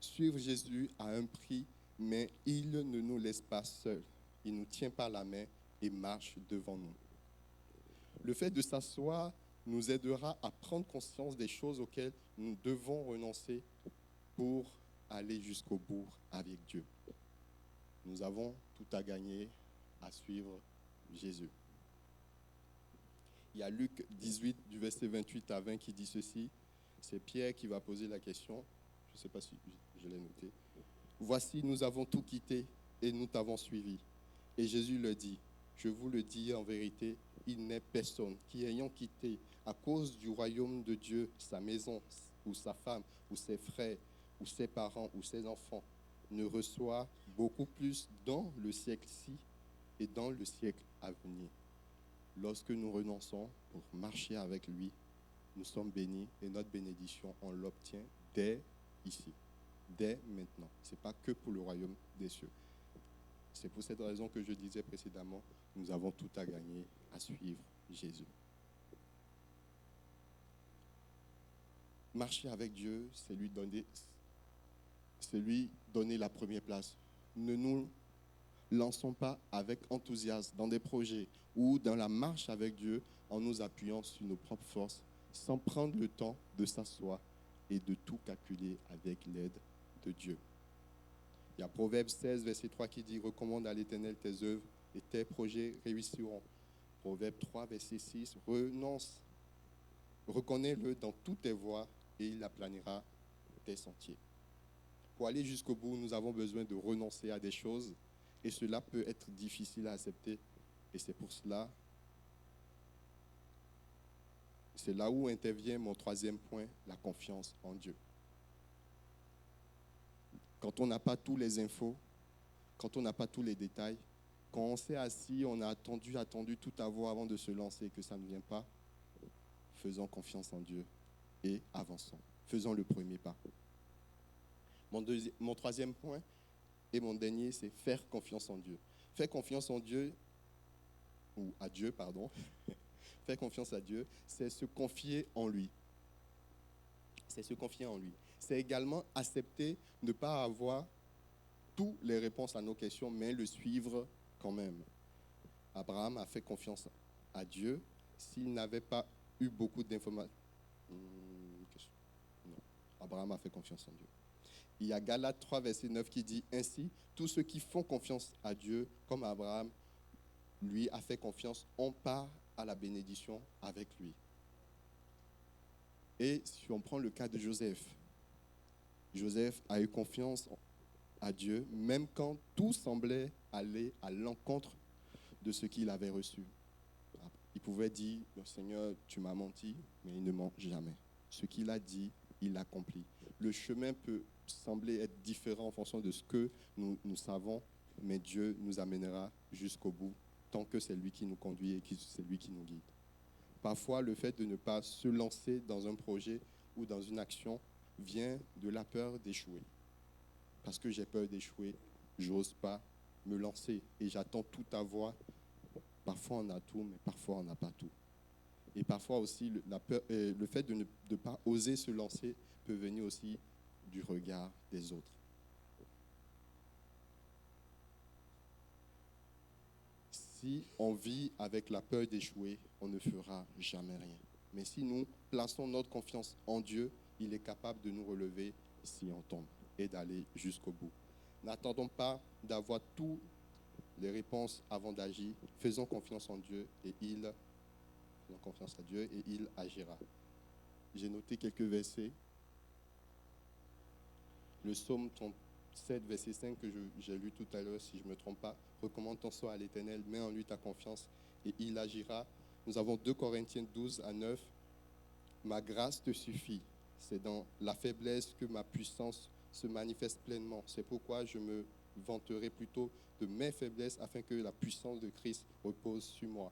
Suivre Jésus a un prix, mais il ne nous laisse pas seuls. Il nous tient par la main et marche devant nous. Le fait de s'asseoir nous aidera à prendre conscience des choses auxquelles nous devons renoncer pour aller jusqu'au bout avec Dieu. Nous avons tout à gagner à suivre Jésus. Il y a Luc 18, du verset 28 à 20 qui dit ceci. C'est Pierre qui va poser la question. Je ne sais pas si je l'ai noté. Voici, nous avons tout quitté et nous t'avons suivi. Et Jésus leur dit, je vous le dis en vérité, il n'est personne qui, ayant quitté à cause du royaume de Dieu sa maison ou sa femme ou ses frères ou ses parents ou ses enfants, ne reçoit beaucoup plus dans le siècle-ci et dans le siècle à venir. Lorsque nous renonçons pour marcher avec lui, nous sommes bénis et notre bénédiction, on l'obtient dès ici, dès maintenant. Ce n'est pas que pour le royaume des cieux. C'est pour cette raison que je disais précédemment, nous avons tout à gagner à suivre Jésus. Marcher avec Dieu, c'est lui donner la première place. Ne nous lançons pas avec enthousiasme dans des projets ou dans la marche avec Dieu en nous appuyant sur nos propres forces, sans prendre le temps de s'asseoir et de tout calculer avec l'aide de Dieu. Il y a Proverbe 16, verset 3 qui dit « Recommande à l'Éternel tes œuvres et tes projets réussiront. » Proverbe 3, verset 6 « Renonce, reconnais-le dans toutes tes voies et il aplanira tes sentiers. » Pour aller jusqu'au bout, nous avons besoin de renoncer à des choses et cela peut être difficile à accepter. Et c'est pour cela, c'est là où intervient mon troisième point, la confiance en Dieu. Quand on n'a pas tous les infos, quand on n'a pas tous les détails, quand on s'est assis, on a attendu tout avoir avant de se lancer et que ça ne vient pas, faisons confiance en Dieu et avançons. Faisons le premier pas. Mon troisième point et mon dernier, c'est faire confiance en Dieu. Faire confiance en Dieu, ou à Dieu, pardon. Faire confiance à Dieu, c'est se confier en lui. C'est se confier en lui. C'est également accepter de ne pas avoir toutes les réponses à nos questions, mais le suivre quand même. Abraham a fait confiance à Dieu s'il n'avait pas eu beaucoup d'informations. Abraham a fait confiance en Dieu. Il y a Galates 3, verset 9 qui dit « Ainsi, tous ceux qui font confiance à Dieu, comme Abraham, lui a fait confiance, ont part à la bénédiction avec lui. » Et si on prend le cas de Joseph, Joseph a eu confiance à Dieu, même quand tout semblait aller à l'encontre de ce qu'il avait reçu. Il pouvait dire, Seigneur, tu m'as menti, mais il ne ment jamais. Ce qu'il a dit, il l'accomplit. Le chemin peut sembler être différent en fonction de ce que nous savons, mais Dieu nous amènera jusqu'au bout, tant que c'est lui qui nous conduit et c'est lui qui nous guide. Parfois, le fait de ne pas se lancer dans un projet ou dans une action vient de la peur d'échouer. Parce que j'ai peur d'échouer, je n'ose pas me lancer et j'attends tout avoir. Parfois, on a tout, mais parfois, on n'a pas tout. Et parfois aussi, le fait de ne pas oser se lancer peut venir aussi du regard des autres. Si on vit avec la peur d'échouer, on ne fera jamais rien. Mais si nous plaçons notre confiance en Dieu, il est capable de nous relever si on tombe et d'aller jusqu'au bout. N'attendons pas d'avoir toutes les réponses avant d'agir. Faisons confiance en Dieu et il agira. J'ai noté quelques versets. Le psaume 37, verset 5 que j'ai lu tout à l'heure, si je ne me trompe pas, recommande ton sort à l'Éternel, mets en lui ta confiance et il agira. Nous avons 2 Corinthiens 12 à 9. Ma grâce te suffit. C'est dans la faiblesse que ma puissance se manifeste pleinement. C'est pourquoi je me vanterai plutôt de mes faiblesses afin que la puissance de Christ repose sur moi.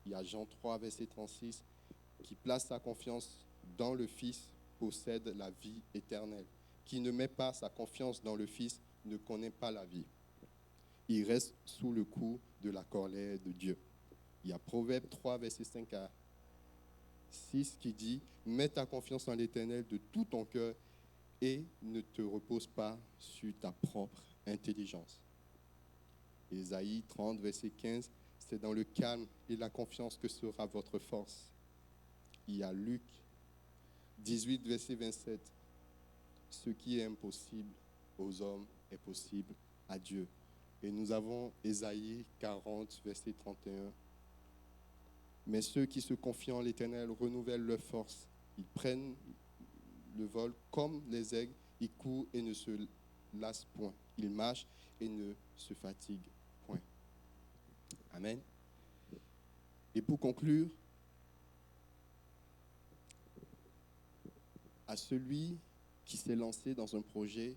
Il y a Jean 3, verset 36, qui place sa confiance dans le Fils possède la vie éternelle. Qui ne met pas sa confiance dans le Fils ne connaît pas la vie. Il reste sous le coup de la colère de Dieu. Il y a Proverbe 3, verset 5 à 6 qui dit « Mets ta confiance en l'Éternel de tout ton cœur et ne te repose pas sur ta propre intelligence. » Ésaïe 30, verset 15, c'est dans le calme et la confiance que sera votre force. Il y a Luc 18, verset 27, ce qui est impossible aux hommes est possible à Dieu. Et nous avons Ésaïe 40, verset 31. Mais ceux qui se confient en l'Éternel renouvellent leur force. Ils prennent le vol comme les aigles, ils courent et ne se lassent point. Ils marchent et ne se fatiguent point. Amen. Et pour conclure, à celui qui s'est lancé dans un projet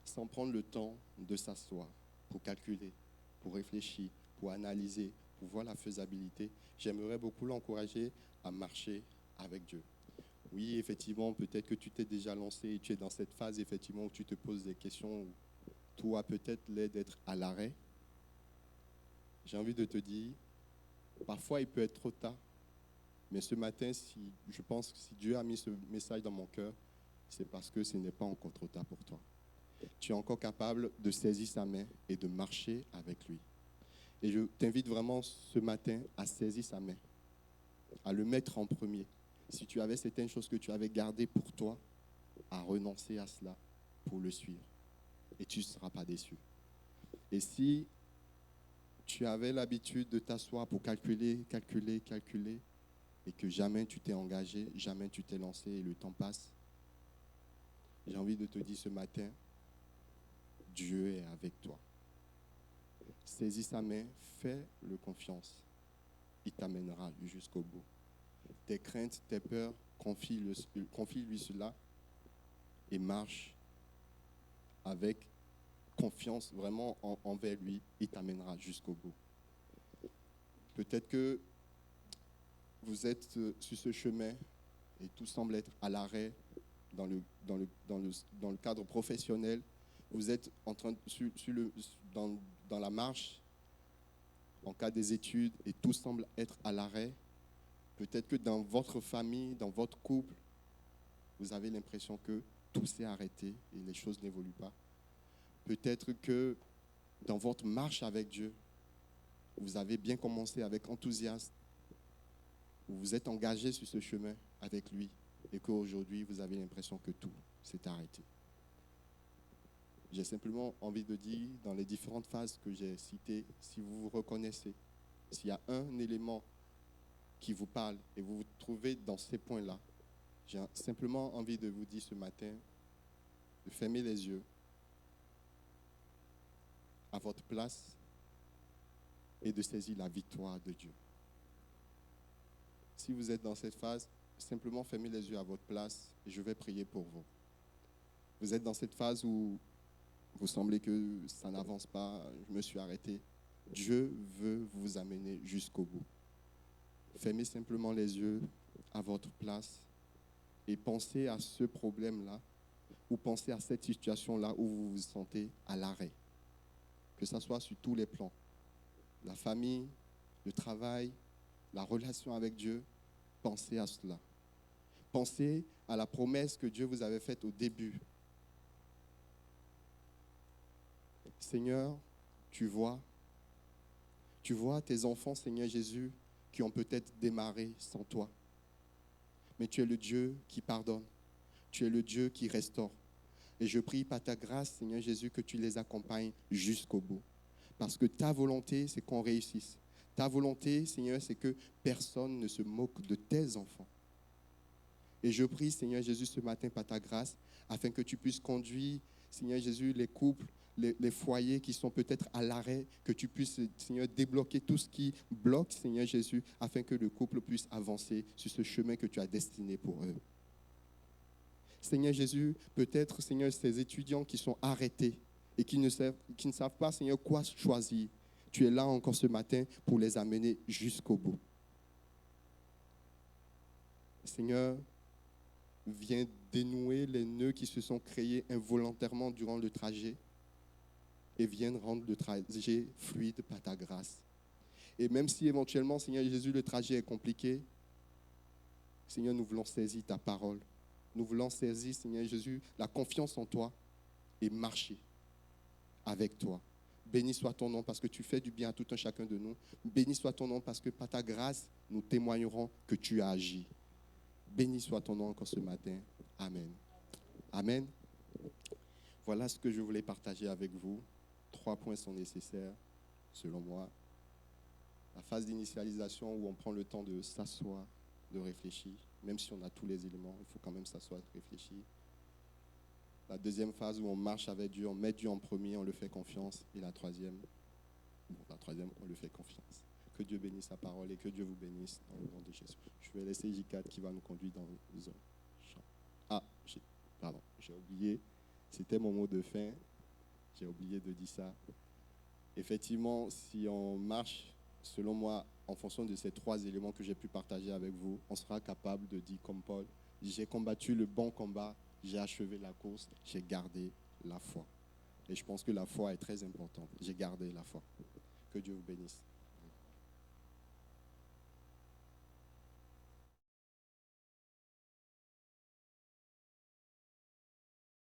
sans prendre le temps de s'asseoir pour calculer, pour réfléchir, pour analyser, pour voir la faisabilité, j'aimerais beaucoup l'encourager à marcher avec Dieu. Oui, effectivement, peut-être que tu t'es déjà lancé et tu es dans cette phase, effectivement, où tu te poses des questions, où tu as peut-être l'air d'être à l'arrêt. J'ai envie de te dire, parfois il peut être trop tard, mais ce matin, je pense que si Dieu a mis ce message dans mon cœur, c'est parce que ce n'est pas encore trop tard pour toi. Tu es encore capable de saisir sa main et de marcher avec lui. Et je t'invite vraiment ce matin à saisir sa main, à le mettre en premier. Si tu avais certaines choses que tu avais gardées pour toi, à renoncer à cela pour le suivre. Et tu ne seras pas déçu. Et si tu avais l'habitude de t'asseoir pour calculer, et que jamais tu t'es engagé, jamais tu t'es lancé et le temps passe, j'ai envie de te dire ce matin, Dieu est avec toi. Saisis sa main, fais-le confiance. Il t'amènera jusqu'au bout. Tes craintes, tes peurs, confie-lui cela et marche avec confiance vraiment envers lui. Il t'amènera jusqu'au bout. Peut-être que vous êtes sur ce chemin et tout semble être à l'arrêt dans le cadre professionnel. Vous êtes en train dans la marche en cas des études et tout semble être à l'arrêt. Peut-être que dans votre famille, dans votre couple, vous avez l'impression que tout s'est arrêté et les choses n'évoluent pas. Peut-être que dans votre marche avec Dieu, vous avez bien commencé avec enthousiasme. Vous vous êtes engagé sur ce chemin avec lui. et qu'aujourd'hui, vous avez l'impression que tout s'est arrêté. J'ai simplement envie de dire, dans les différentes phases que j'ai citées, si vous vous reconnaissez, s'il y a un élément qui vous parle et vous vous trouvez dans ces points-là, j'ai simplement envie de vous dire ce matin de fermer les yeux à votre place et de saisir la victoire de Dieu. Si vous êtes dans cette phase, simplement fermez les yeux à votre place et je vais prier pour vous. Vous êtes dans cette phase où vous semblez que ça n'avance pas, je me suis arrêté. Dieu veut vous amener jusqu'au bout. Fermez simplement les yeux à votre place et pensez à ce problème-là ou pensez à cette situation-là où vous vous sentez à l'arrêt. Que ce soit sur tous les plans. La famille, le travail, la relation avec Dieu, pensez à cela. Pensez à la promesse que Dieu vous avait faite au début. Seigneur, tu vois tes enfants, Seigneur Jésus, qui ont peut-être démarré sans toi. Mais tu es le Dieu qui pardonne. Tu es le Dieu qui restaure. Et je prie par ta grâce, Seigneur Jésus, que tu les accompagnes jusqu'au bout. Parce que ta volonté, c'est qu'on réussisse. Ta volonté, Seigneur, c'est que personne ne se moque de tes enfants. Et je prie, Seigneur Jésus, ce matin par ta grâce, afin que tu puisses conduire, Seigneur Jésus, les couples, les foyers qui sont peut-être à l'arrêt, que tu puisses, Seigneur, débloquer tout ce qui bloque, Seigneur Jésus, afin que le couple puisse avancer sur ce chemin que tu as destiné pour eux. Seigneur Jésus, peut-être, Seigneur, ces étudiants qui sont arrêtés et qui ne savent pas, Seigneur, quoi choisir. Tu es là encore ce matin pour les amener jusqu'au bout. Seigneur, viens dénouer les nœuds qui se sont créés involontairement durant le trajet et viens rendre le trajet fluide par ta grâce. Et même si éventuellement, Seigneur Jésus, le trajet est compliqué, Seigneur, nous voulons saisir ta parole. Nous voulons saisir, Seigneur Jésus, la confiance en toi et marcher avec toi. Béni soit ton nom parce que tu fais du bien à tout un chacun de nous. Béni soit ton nom parce que par ta grâce, nous témoignerons que tu as agi. Béni soit ton nom encore ce matin. Amen. Amen. Voilà ce que je voulais partager avec vous. 3 points sont nécessaires, selon moi. La phase d'initialisation où on prend le temps de s'asseoir, de réfléchir. Même si on a tous les éléments, il faut quand même s'asseoir et réfléchir. La deuxième phase où on marche avec Dieu, on met Dieu en premier, on le fait confiance. Et la troisième, on le fait confiance. Que Dieu bénisse sa parole et que Dieu vous bénisse dans le nom de Jésus. Je vais laisser J4 qui va nous conduire dans le zone. J'ai oublié. C'était mon mot de fin. J'ai oublié de dire ça. Effectivement, si on marche, selon moi, en fonction de ces 3 éléments que j'ai pu partager avec vous, on sera capable de dire comme Paul, j'ai combattu le bon combat, j'ai achevé la course, j'ai gardé la foi. Et je pense que la foi est très importante. J'ai gardé la foi. Que Dieu vous bénisse.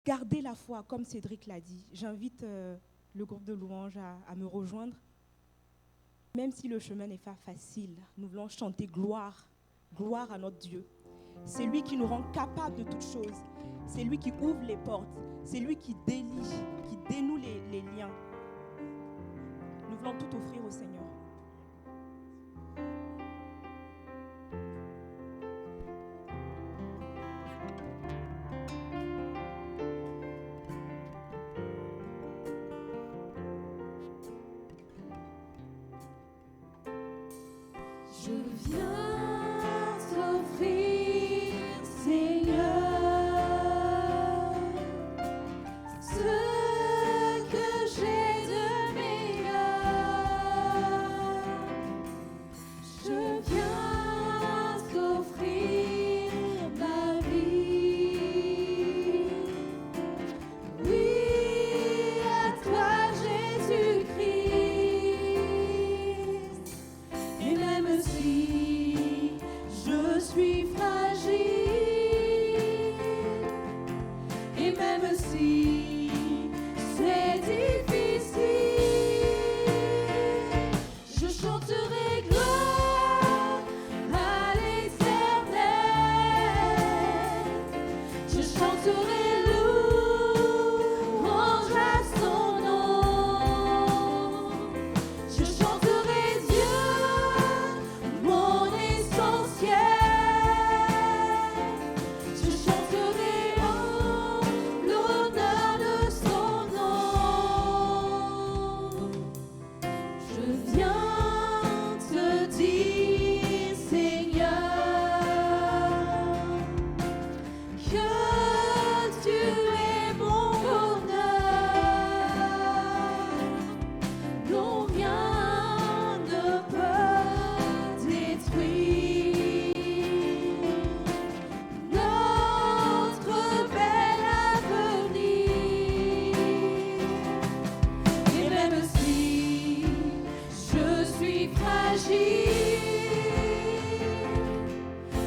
Gardez la foi, comme Cédric l'a dit. J'invite le groupe de louanges à me rejoindre. Même si le chemin n'est pas facile, nous voulons chanter gloire, gloire à notre Dieu. C'est lui qui nous rend capables de toutes choses. C'est lui qui ouvre les portes. C'est lui qui délie, qui dénoue les liens. Nous voulons tout offrir au Seigneur. Je viens t'offrir, Seigneur, ce que j'ai de meilleur. Je viens t'offrir ma vie. Oui, à toi, Jésus-Christ. Et même si je suis fragile, et même si c'est difficile, je chanterai gloire à l'Éternel.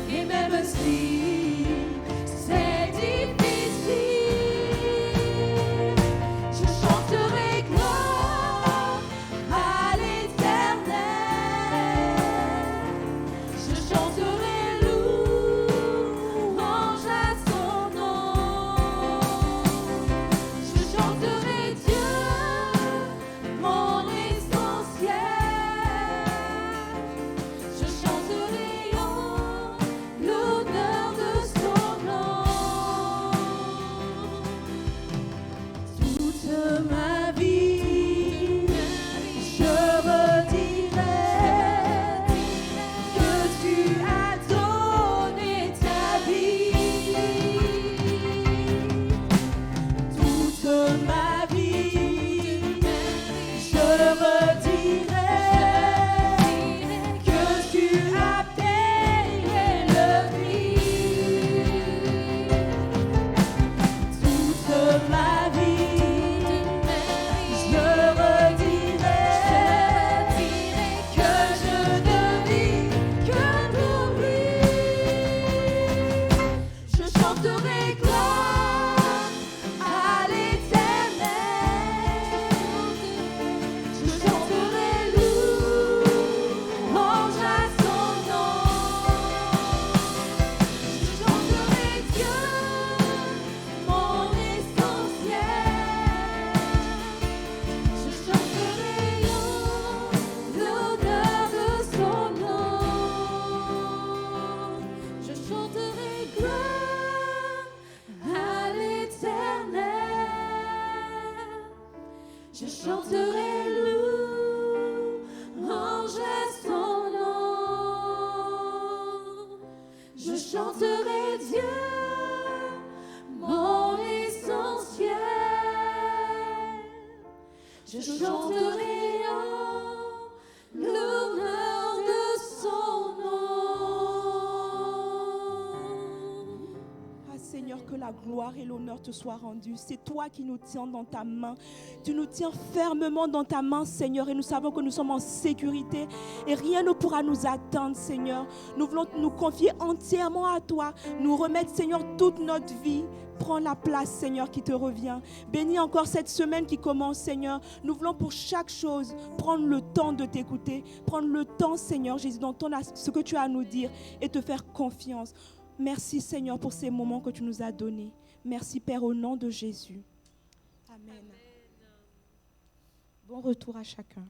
Et même si c'est difficile, je chanterai gloire à l'Éternel. Je chanterai louange à son nom. Je chanterai Dieu, mon essentiel. Je chanterai en l'honneur de son nom. Toute ma vie, je redirai que tu as donné ta vie. Toute ma vie, je redirai que tu as payé le prix. Toute ma vie, je redirai que je ne vis que pour lui. Je chanterai gloire à l'Éternel. Je chanterai louange à son nom. Je chanterai Dieu, mon essentiel. Je chanterai en l'honneur de son nom. Je chanterai gloire à l'Éternel. Je chanterai louange à son nom. Je chanterai Dieu, mon essentiel. Je chanterai en l'honneur de son nom. Ah Seigneur, que la gloire et l'honneur te soient rendus. C'est toi qui nous tiens dans ta main. Tu nous tiens fermement dans ta main, Seigneur, et nous savons que nous sommes en sécurité et rien ne pourra nous atteindre, Seigneur. Nous voulons nous confier entièrement à toi, nous remettre, Seigneur, toute notre vie. Prends la place, Seigneur, qui te revient. Bénis encore cette semaine qui commence, Seigneur. Nous voulons pour chaque chose prendre le temps de t'écouter, prendre le temps, Seigneur Jésus, d'entendre ce que tu as à nous dire et te faire confiance. Merci, Seigneur, pour ces moments que tu nous as donnés. Merci, Père, au nom de Jésus. Amen. Bon retour à chacun.